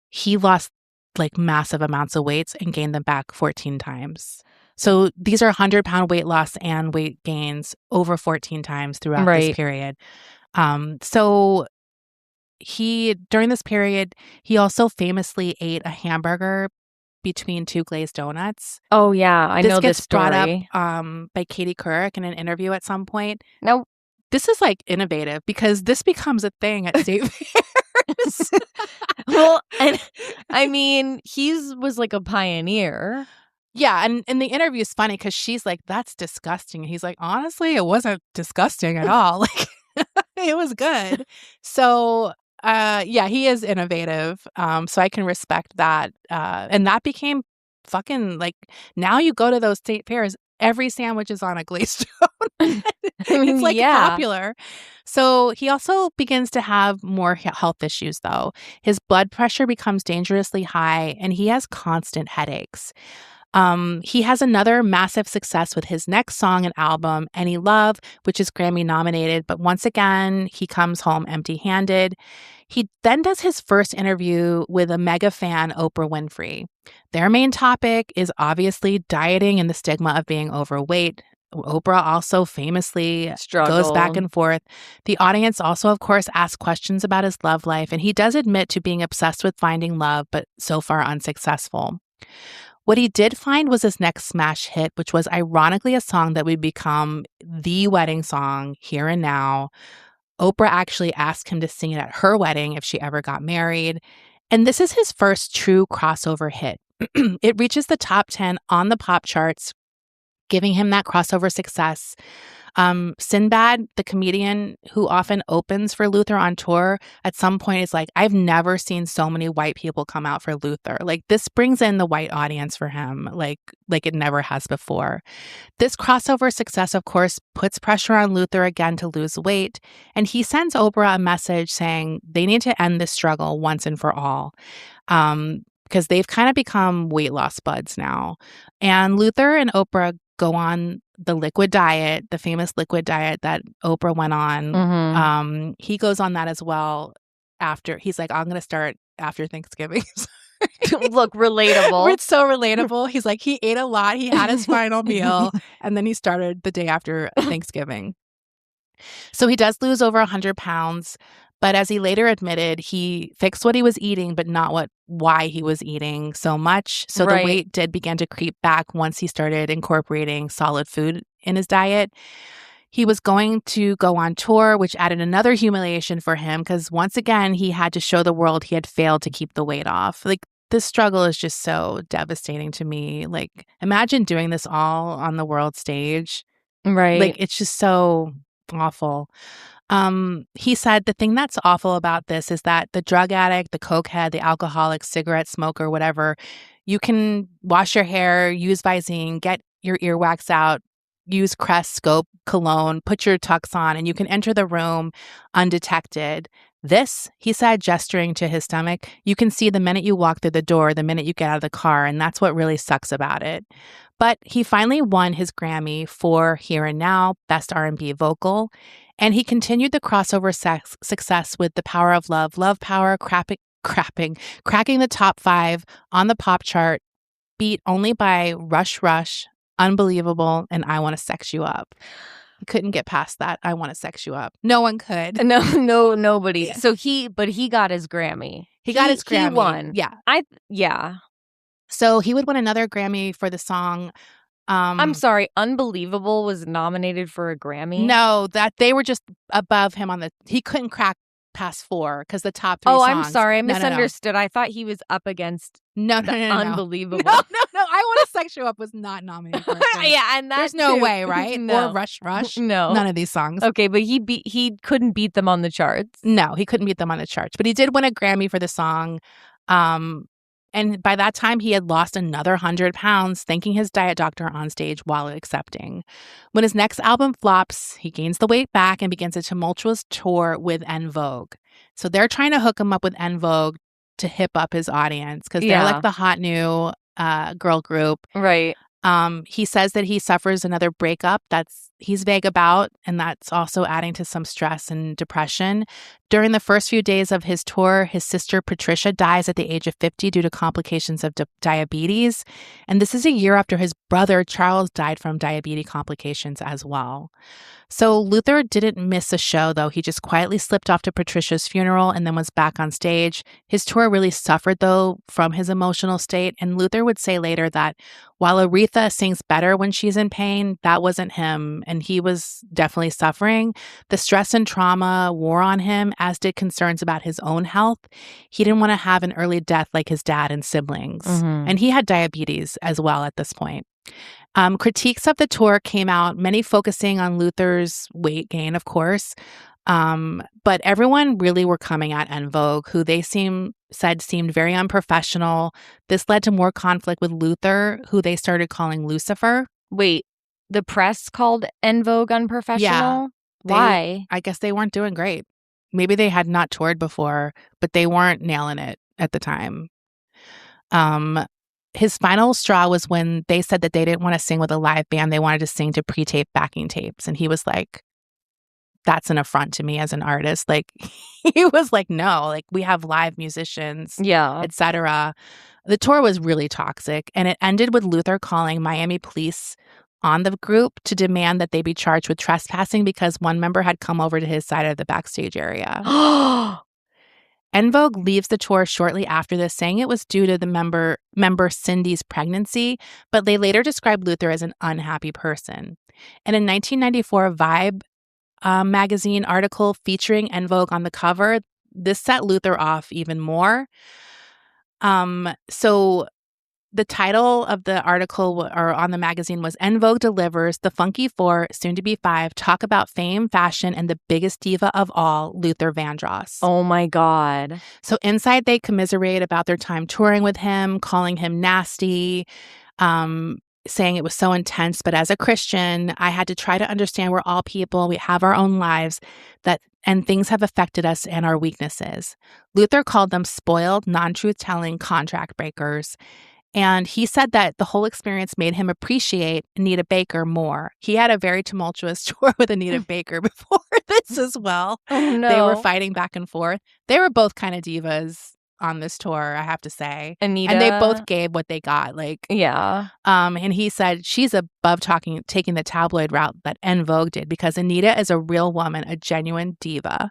he lost like massive amounts of weights and gained them back 14 times. So these are 100-pound weight loss and weight gains over 14 times throughout this period. So during this period, he also famously ate a hamburger between two glazed donuts. Oh, yeah. I know this story. This gets brought up by Katie Couric in an interview at some point. Now, this is like innovative because this becomes a thing at state fairs. Well, and I mean, was like a pioneer. Yeah, and the interview is funny because she's like, "That's disgusting." And he's like, "Honestly, it wasn't disgusting at all. Like, it was good." So, yeah, he is innovative. So I can respect that. And that became fucking like now you go to those state fairs, every sandwich is on a glazed donut. It's like popular. So he also begins to have more health issues, though. His blood pressure becomes dangerously high, and he has constant headaches. He has another massive success with his next song and album, Any Love, which is Grammy nominated, but once again, he comes home empty-handed. He then does his first interview with a mega fan, Oprah Winfrey. Their main topic is obviously dieting and the stigma of being overweight. Oprah also famously goes back and forth. The audience also, of course, asks questions about his love life, and he does admit to being obsessed with finding love, but so far unsuccessful. What he did find was his next smash hit, which was ironically a song that would become the wedding song, Here and Now. Oprah actually asked him to sing it at her wedding if she ever got married. And this is his first true crossover hit. It reaches the top 10 on the pop charts, giving him that crossover success. Sinbad, the comedian who often opens for Luther on tour, at some point is like, I've never seen so many white people come out for Luther. Like, this brings in the white audience for him, like it never has before. This crossover success, of course, puts pressure on Luther again to lose weight, and he sends Oprah a message saying they need to end this struggle once and for all. Because they've kind of become weight loss buds now. And Luther and Oprah go on the liquid diet, the famous liquid diet that Oprah went on. Mm-hmm. He goes on that as well after. He's like, I'm going to start after Thanksgiving. Look, relatable. It's so relatable. He's like, he ate a lot. He had his final meal, and then he started the day after Thanksgiving. So he does lose over 100 pounds. But as he later admitted, he fixed what he was eating, but not why he was eating so much. So the weight did begin to creep back once he started incorporating solid food in his diet. He was going to go on tour, which added another humiliation for him because once again, he had to show the world he had failed to keep the weight off. Like, this struggle is just so devastating to me. Like, imagine doing this all on the world stage. Right. Like, it's just so awful. He said the thing that's awful about this is that the drug addict, the cokehead, the alcoholic, cigarette smoker, whatever, you can wash your hair, use Visine, get your earwax out, use Crest, Scope, cologne, put your tux on, and you can enter the room undetected. This, he said, gesturing to his stomach, you can see the minute you walk through the door, the minute you get out of the car, and that's what really sucks about it. But he finally won his Grammy for Here and Now, Best R&B Vocal, and he continued the crossover success with The Power of Love, Love Power, cracking the top 5 on the pop chart, beat only by Rush Rush, Unbelievable, and I Want to Sex You Up. He couldn't get past that. I Want to Sex You Up. No one could. No, nobody. Yeah. So he got his Grammy. He got his Grammy. He won. Yeah. So he would win another Grammy for the song. I'm sorry, Unbelievable was nominated for a Grammy? No, that they were just above him on he couldn't crack past 4 because the top 3 songs. I'm sorry, I misunderstood. No. I thought he was up against No. Unbelievable. No. I Want to Sex You Up was not nominated for it. Yeah, and there's no way, right? No. Or Rush. No. None of these songs. Okay, but he couldn't beat them on the charts. No, he couldn't beat them on the charts. But he did win a Grammy for the song. And by that time, he had lost another 100 pounds, thanking his diet doctor on stage while accepting. When his next album flops, he gains the weight back and begins a tumultuous tour with En Vogue. So they're trying to hook him up with En Vogue to hip up his audience because they're like the hot new girl group. Right. He says that he suffers another breakup he's vague about, and that's also adding to some stress and depression. During the first few days of his tour, his sister Patricia dies at the age of 50 due to complications of diabetes. And this is a year after his brother Charles died from diabetes complications as well. So Luther didn't miss a show, though. He just quietly slipped off to Patricia's funeral and then was back on stage. His tour really suffered, though, from his emotional state. And Luther would say later that while Aretha sings better when she's in pain, that wasn't him. And he was definitely suffering. The stress and trauma wore on him, as did concerns about his own health. He didn't want to have an early death like his dad and siblings. And he had diabetes as well at this point. Critiques of the tour came out, many focusing on Luther's weight gain, of course. But everyone really were coming at En Vogue, who they seemed very unprofessional. This led to more conflict with Luther, who they started calling Lucifer. Wait, the press called En Vogue unprofessional? Yeah. Why? I guess they weren't doing great. Maybe they had not toured before, but they weren't nailing it at the time. His final straw was when they said that they didn't want to sing with a live band. They wanted to sing to pre-tape backing tapes. And he was like, that's an affront to me as an artist. Like, he was like, no, like, we have live musicians, etc. The tour was really toxic. And it ended with Luther calling Miami police on the group to demand that they be charged with trespassing because one member had come over to his side of the backstage area. En Vogue leaves the tour shortly after this, saying it was due to the member Cindy's pregnancy, but they later described Luther as an unhappy person. And in 1994, Vibe magazine article featuring En Vogue on the cover, this set Luther off even more. So the title of the article or on the magazine was En Vogue delivers the Funky Four, soon to be five, talk about fame, fashion, and the biggest diva of all, Luther Vandross. Oh my God. So inside they commiserate about their time touring with him, calling him nasty, saying it was so intense. But as a Christian, I had to try to understand we're all people. We have our own lives and things have affected us and our weaknesses. Luther called them spoiled, non-truth-telling contract breakers. And he said that the whole experience made him appreciate Anita Baker more. He had a very tumultuous tour with Anita Baker before this as well. Oh, no. They were fighting back and forth. They were both kind of divas on this tour, I have to say. Anita. And they both gave what they got. Yeah. And he said she's above taking the tabloid route that En Vogue did because Anita is a real woman, a genuine diva.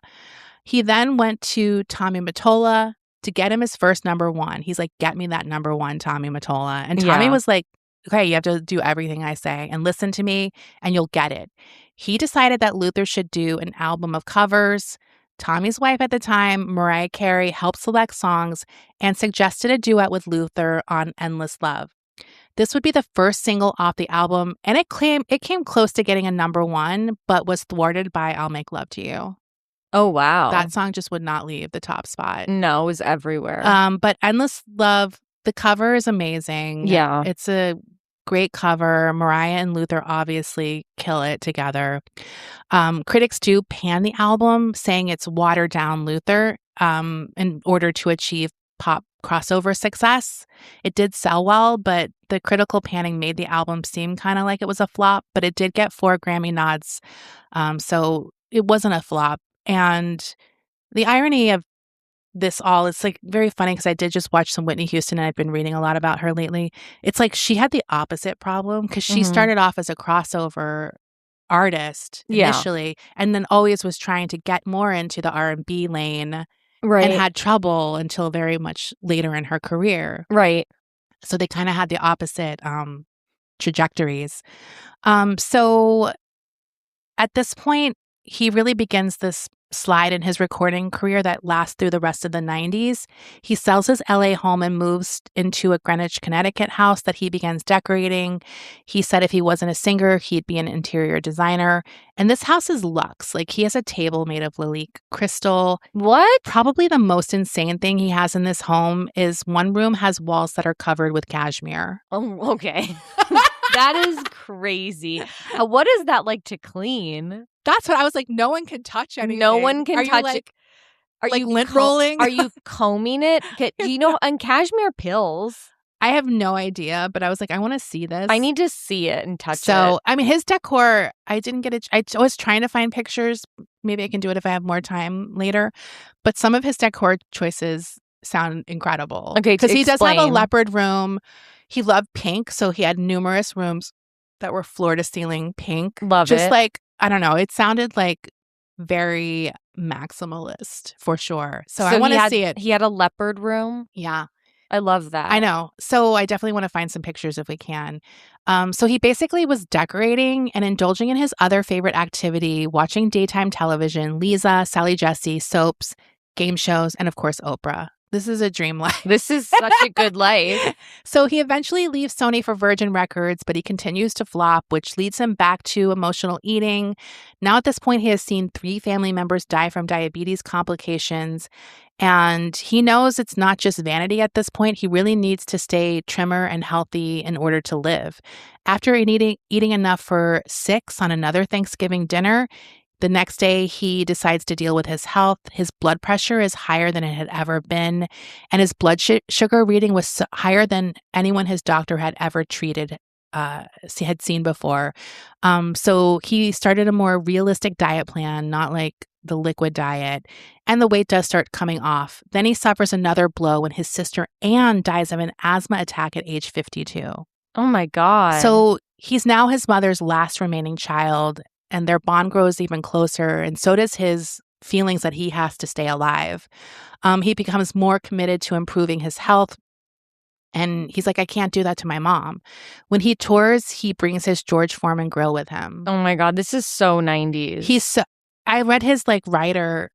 He then went to Tommy Mottola to get him his first number one. He's like, get me that number one, Tommy Mottola. And Tommy was like, okay, you have to do everything I say and listen to me and you'll get it. He decided that Luther should do an album of covers. Tommy's wife at the time, Mariah Carey, helped select songs and suggested a duet with Luther on Endless Love. This would be the first single off the album, and it came close to getting a number one, but was thwarted by I'll Make Love to You. Oh, wow. That song just would not leave the top spot. No, it was everywhere. But Endless Love, the cover is amazing. Yeah. It's a great cover. Mariah and Luther obviously kill it together. Critics do pan the album, saying it's watered down Luther in order to achieve pop crossover success. It did sell well, but the critical panning made the album seem kind of like it was a flop, but it did get 4 Grammy nods. So it wasn't a flop. And the irony of this all, it's like very funny because I did just watch some Whitney Houston and I've been reading a lot about her lately. It's like she had the opposite problem because she started off as a crossover artist initially and then always was trying to get more into the R&B lane and had trouble until very much later in her career. Right. So they kind of had the opposite trajectories. So at this point, he really begins this slide in his recording career that lasts through the rest of the 90s. He sells his LA home and moves into a Greenwich, Connecticut house that he begins decorating. He said if he wasn't a singer, he'd be an interior designer. And this house is luxe. Like, he has a table made of Lalique crystal. What? Probably the most insane thing he has in this home is one room has walls that are covered with cashmere. Oh, okay. That is crazy. What is that like to clean? That's what I was like, no one can touch anything. No one can touch it. Are you lint rolling? Are you combing it? Do you know, and cashmere pills? I have no idea, but I was like, I want to see this. I need to see it and touch it. So, I mean, his decor, I didn't get it. I was trying to find pictures. Maybe I can do it if I have more time later. But some of his decor choices sound incredible. Okay, because he does have a leopard room. He loved pink, so he had numerous rooms that were floor to ceiling pink. Love Just it. like, I don't know, it sounded like very maximalist for sure. So I want to see it. He had a leopard room? Yeah. I love that. I know. So I definitely want to find some pictures if we can. So he basically was decorating and indulging in his other favorite activity, watching daytime television, Lisa, Sally Jesse, soaps, game shows, and of course, Oprah. This is a dream life. This is such a good life. So he eventually leaves Sony for Virgin Records, but he continues to flop, which leads him back to emotional eating. Now at this point, he has seen 3 family members die from diabetes complications. And he knows it's not just vanity at this point. He really needs to stay trimmer and healthy in order to live. After eating enough for 6 on another Thanksgiving dinner, the next day, he decides to deal with his health. His blood pressure is higher than it had ever been, and his blood sugar reading was higher than anyone his doctor had ever treated, had seen before. So he started a more realistic diet plan, not like the liquid diet, and the weight does start coming off. Then he suffers another blow when his sister Anne dies of an asthma attack at age 52. Oh my God. So he's now his mother's last remaining child, and their bond grows even closer, and so does his feelings that he has to stay alive. He becomes more committed to improving his health, and he's like, I can't do that to my mom. When he tours, he brings his George Foreman grill with him. Oh my God, this is so 90s. I read his writer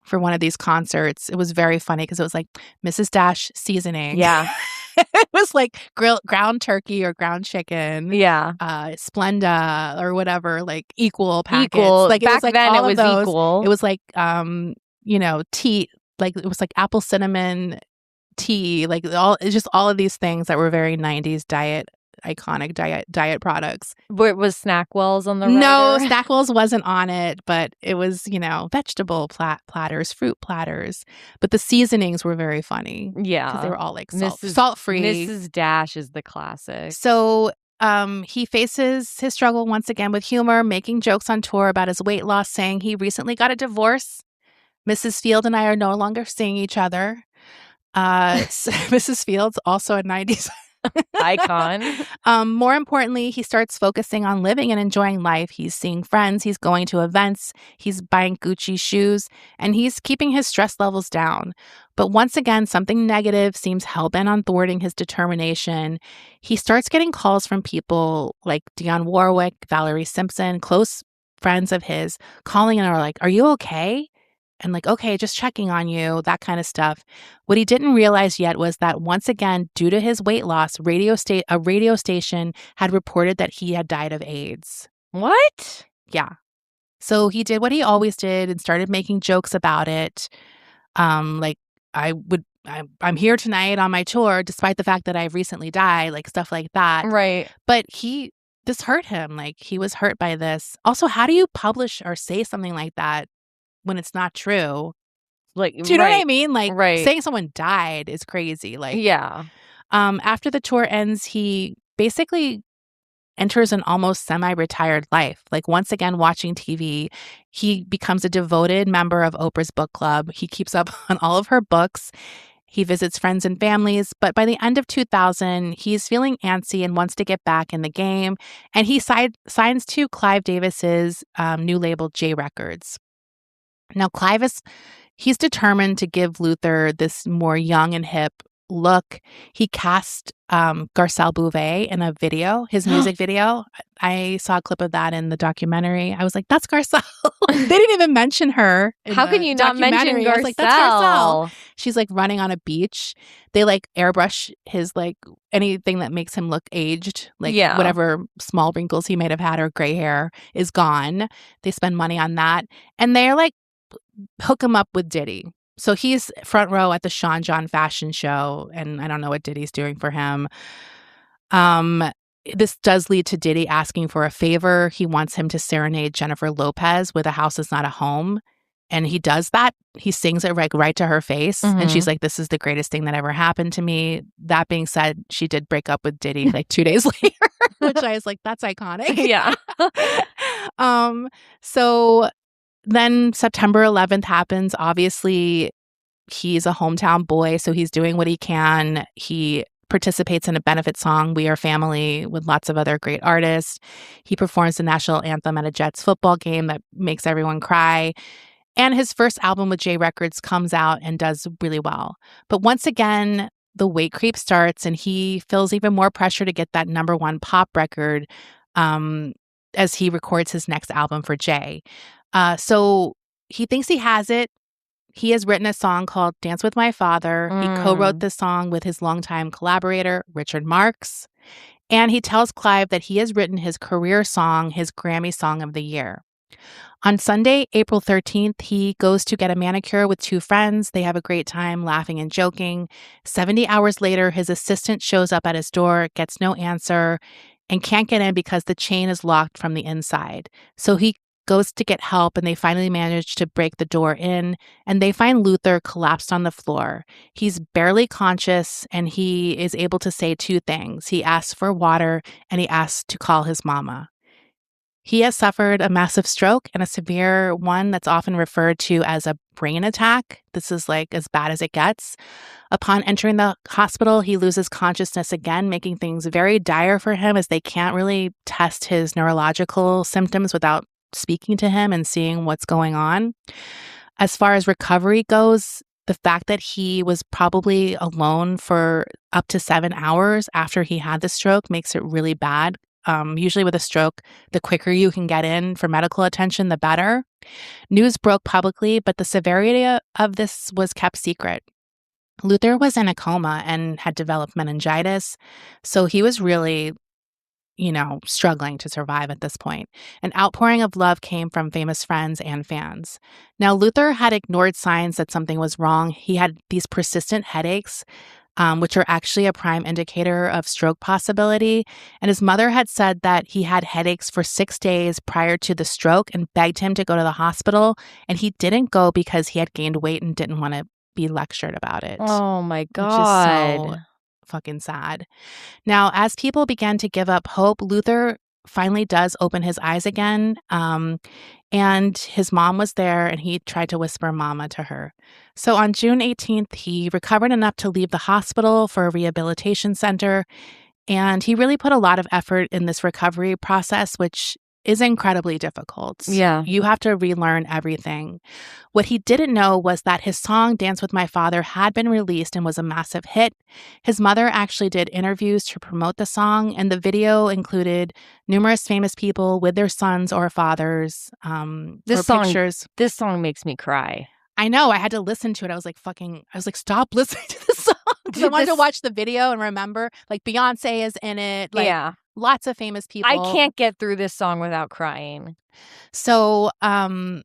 for one of these concerts. It was very funny because it was like Mrs. Dash seasoning. Yeah. It was like ground turkey or ground chicken. Yeah. Splenda or whatever, like equal packets. Equal. Like, back then it was equal. It was like, tea. Like it was like apple cinnamon tea. Like all of these things that were very 90s iconic diet products. Was Snackwell's on the rider? No, Snackwell's wasn't on it, but it was, vegetable platters, fruit platters. But the seasonings were very funny. Yeah. Because they were all like salt-free. Mrs. Dash is the classic. So he faces his struggle once again with humor, making jokes on tour about his weight loss, saying he recently got a divorce. Mrs. Field and I are no longer seeing each other. Mrs. Field's also a 90s icon. More importantly, he starts focusing on living and enjoying life. He's seeing friends, he's going to events, he's buying Gucci shoes, and he's keeping his stress levels down. But once again, something negative seems hell-bent on thwarting his determination. He starts getting calls from people like Dionne Warwick, Valerie Simpson, close friends of his, calling and are like, "Are you okay?" And like, okay, just checking on you, that kind of stuff. What he didn't realize yet was that once again, due to his weight loss, a radio station had reported that he had died of AIDS. What? Yeah. So he did what he always did and started making jokes about it. Like, I'm here tonight on my tour, despite the fact that I've recently died, like stuff like that. Right. But this hurt him. Like, he was hurt by this. Also, how do you publish or say something like that when it's not true? Like, do you know what I mean? Like, saying someone died is crazy. Like, yeah. After the tour ends, he basically enters an almost semi-retired life. Like, once again, watching TV, he becomes a devoted member of Oprah's book club. He keeps up on all of her books. He visits friends and families, but by the end of 2000, he's feeling antsy and wants to get back in the game. And he signs to Clive Davis's new label, J Records. Now, he's determined to give Luther this more young and hip look. He cast Garcelle Bouvet in a video, his music video. I saw a clip of that in the documentary. I was like, that's Garcelle. They didn't even mention her. How can you not mention Garcelle? I was like, that's Garcelle. She's like running on a beach. They like airbrush his like anything that makes him look aged. Like whatever small wrinkles he might have had or gray hair is gone. They spend money on that. And they're like, hook him up with Diddy. So he's front row at the Sean John fashion show, and I don't know what Diddy's doing for him. This does lead to Diddy asking for a favor. He wants him to serenade Jennifer Lopez with "A House Is Not a Home." And he does that. He sings it right to her face. And she's like, this is the greatest thing that ever happened to me. That being said, she did break up with Diddy like 2 days later, which I was like, that's iconic. Yeah. So then September 11th happens. Obviously, he's a hometown boy, so he's doing what he can. He participates in a benefit song, We Are Family, with lots of other great artists. He performs the national anthem at a Jets football game that makes everyone cry. And his first album with J Records comes out and does really well. But once again, the weight creep starts and he feels even more pressure to get that #1 pop record as he records his next album for Jay. So he thinks he has it. He has written a song called Dance with My Father. He co-wrote this song with his longtime collaborator, Richard Marx. And he tells Clive that he has written his career song, his Grammy Song of the Year. On Sunday, April 13th, he goes to get a manicure with 2 friends. They have a great time laughing and joking. 70 hours later, his assistant shows up at his door, gets no answer, and can't get in because the chain is locked from the inside. So he goes to get help, and they finally manage to break the door in, and they find Luther collapsed on the floor. He's barely conscious, and he is able to say 2 things. He asks for water, and he asks to call his mama. He has suffered a massive stroke and a severe one that's often referred to as a brain attack. This is like as bad as it gets. Upon entering the hospital, he loses consciousness again, making things very dire for him as they can't really test his neurological symptoms without speaking to him and seeing what's going on. As far as recovery goes, the fact that he was probably alone for up to 7 hours after he had the stroke makes it really bad. Usually with a stroke, the quicker you can get in for medical attention, the better. News broke publicly, but the severity of this was kept secret. Luther was in a coma and had developed meningitis, so he was really, struggling to survive at this point. An outpouring of love came from famous friends and fans. Now, Luther had ignored signs that something was wrong. He had these persistent headaches, which are actually a prime indicator of stroke possibility. And his mother had said that he had headaches for 6 days prior to the stroke and begged him to go to the hospital. And he didn't go because he had gained weight and didn't want to be lectured about it. Oh, my God. Which is so fucking sad. Now, as people began to give up hope, Luther finally does open his eyes again. And his mom was there, and he tried to whisper mama to her. So on June 18th, he recovered enough to leave the hospital for a rehabilitation center. And he really put a lot of effort in this recovery process, which is incredibly difficult. Yeah. You have to relearn everything. What he didn't know was that his song, Dance with My Father, had been released and was a massive hit. His mother actually did interviews to promote the song, and the video included numerous famous people with their sons or fathers, pictures. This song makes me cry. I know. I had to listen to it. I was like, stop listening to the song. I wanted to watch the video and remember, like, Beyonce is in it. Like, yeah. Lots of famous people. I can't get through this song without crying. So, when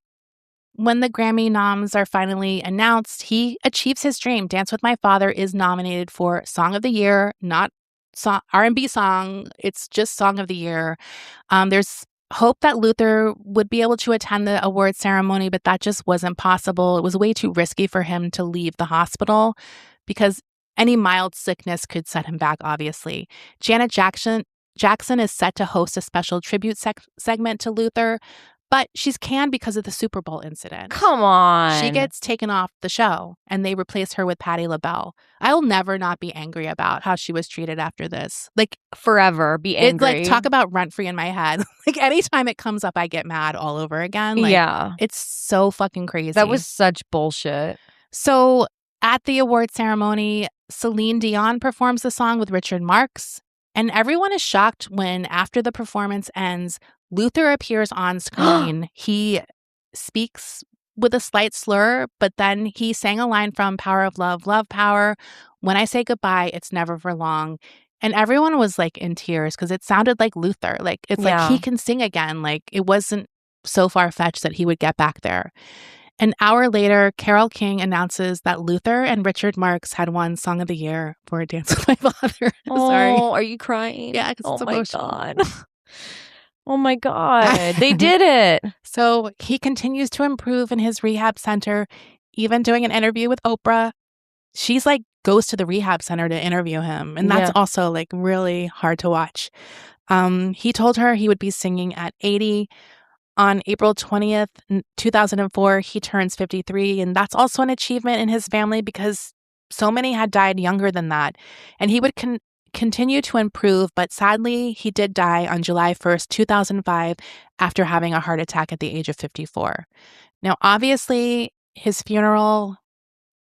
the Grammy noms are finally announced, he achieves his dream. Dance with My Father is nominated for Song of the Year, not R&B song. It's just Song of the Year. There's hope that Luther would be able to attend the award ceremony, but that just wasn't possible. It was way too risky for him to leave the hospital because any mild sickness could set him back, obviously. Janet Jackson is set to host a special tribute segment to Luther, but she's canned because of the Super Bowl incident. Come on. She gets taken off the show, and they replace her with Patti LaBelle. I'll never not be angry about how she was treated after this. Like, forever be angry. It's like, talk about rent-free in my head. Like, anytime it comes up, I get mad all over again. Like, yeah. It's so fucking crazy. That was such bullshit. So, at the award ceremony, Celine Dion performs the song with Richard Marx. And everyone is shocked when, after the performance ends, Luther appears on screen. He speaks with a slight slur, but then he sang a line from Power of Love, Love Power. When I say goodbye, it's never for long. And everyone was like in tears because it sounded like Luther. Like, it's like he can sing again. Like, it wasn't so far-fetched that he would get back there. An hour later, Carole King announces that Luther and Richard Marx had won Song of the Year for Dance with My Father. Oh, are you crying? Yeah, oh it's my emotional. God. Oh my God. They did it. So he continues to improve in his rehab center, even doing an interview with Oprah. She's like goes to the rehab center to interview him. And that's also like really hard to watch. He told her he would be singing at 80. On April 20th, 2004, he turns 53. And that's also an achievement in his family because so many had died younger than that. And he would continue to improve. But sadly, he did die on July 1st, 2005, after having a heart attack at the age of 54. Now, obviously, his funeral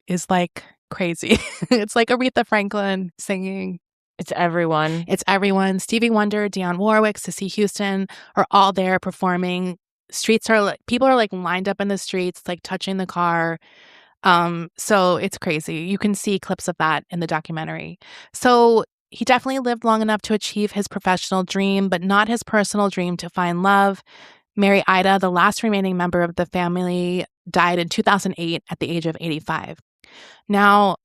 is like crazy. It's like Aretha Franklin singing. It's everyone. It's everyone. Stevie Wonder, Dionne Warwick, Cissy Houston are all there performing. Streets are like, people are like lined up in the streets, like touching the car. So it's crazy. You can see clips of that in the documentary. So he definitely lived long enough to achieve his professional dream, but not his personal dream to find love. Mary Ida, the last remaining member of the family, died in 2008 at the age of 85. Now,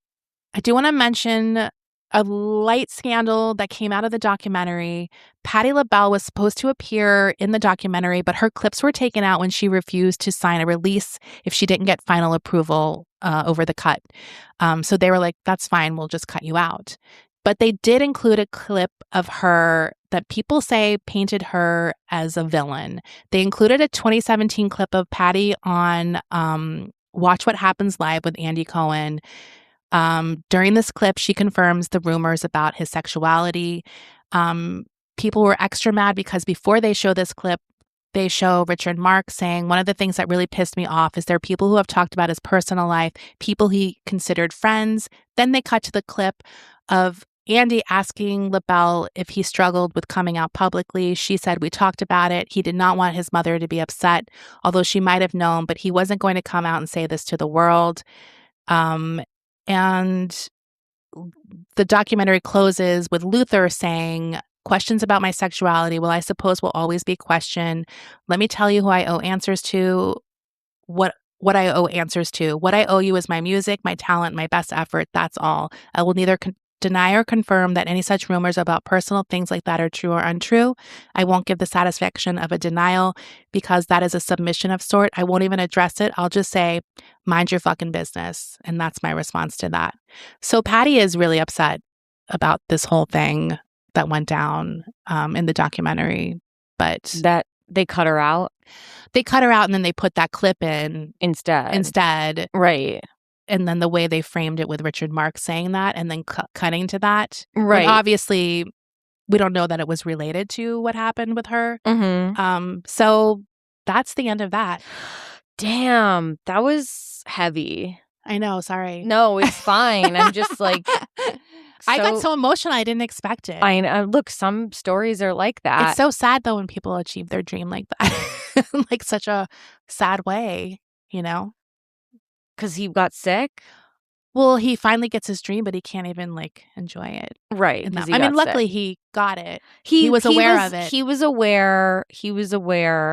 I do want to mention a light scandal that came out of the documentary. Patti LaBelle was supposed to appear in the documentary, but her clips were taken out when she refused to sign a release if she didn't get final approval over the cut. So they were like, that's fine, we'll just cut you out. But they did include a clip of her that people say painted her as a villain. They included a 2017 clip of Patti on Watch What Happens Live with Andy Cohen. During this clip, she confirms the rumors about his sexuality. People were extra mad because before they show this clip, they show Richard Marx saying, one of the things that really pissed me off is there are people who have talked about his personal life, people he considered friends. Then they cut to the clip of Andy asking LaBelle if he struggled with coming out publicly. She said, we talked about it. He did not want his mother to be upset, although she might have known, but he wasn't going to come out and say this to the world. And the documentary closes with Luther saying, questions about my sexuality, well, I suppose will always be questioned. Let me tell you who I owe answers to, what I owe answers to. What I owe you is my music, my talent, my best effort. That's all. I will neither deny or confirm that any such rumors about personal things like that are true or untrue. I won't give the satisfaction of a denial because that is a submission of sort. I won't even address it. I'll just say, mind your fucking business. And that's my response to that. So Patti is really upset about this whole thing that went down in the documentary. But that they cut her out? They cut her out and then they put that clip in instead. Right. And then the way they framed it with Richard Marx saying that and then cutting to that. Right. And obviously, we don't know that it was related to what happened with her. Mm-hmm. So that's the end of that. Damn, that was heavy. I know, sorry. No, it's fine. I'm just like... I got so emotional, I didn't expect it. I know. Look, some stories are like that. It's so sad, though, when people achieve their dream like that. Like such a sad way, you know? Because he got sick? Well, he finally gets his dream, but he can't even, like, enjoy it. Right. I mean, luckily he got it. He was aware of it. He was aware,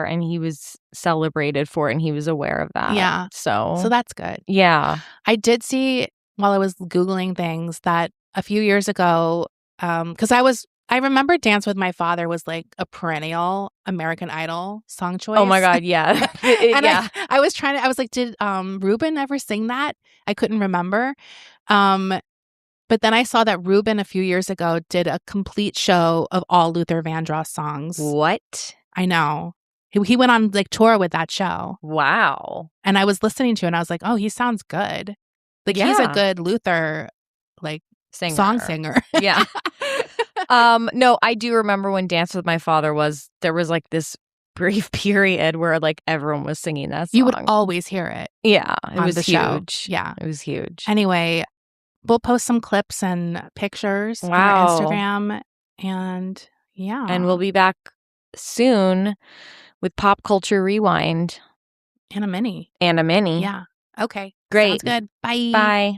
and he was celebrated for it, and he was aware of that. Yeah. So that's good. Yeah. I did see, while I was Googling things, that a few years ago, because I remember Dance with My Father was like a perennial American Idol song choice. Oh my God, yeah. And I was like, did Ruben ever sing that? I couldn't remember. But then I saw that Ruben a few years ago did a complete show of all Luther Vandross songs. What? I know. He went on like tour with that show. Wow. And I was listening to it and I was like, oh, he sounds good. Like he's a good Luther like song singer. Yeah. No, I do remember when Dance with My Father there was like this brief period where like everyone was singing that song. You would always hear it. Yeah. It was huge. Show. Yeah. It was huge. Anyway, we'll post some clips and pictures on our Instagram. And yeah. And we'll be back soon with Pop Culture Rewind. And a mini. Yeah. Okay. Great. Sounds good. Bye. Bye.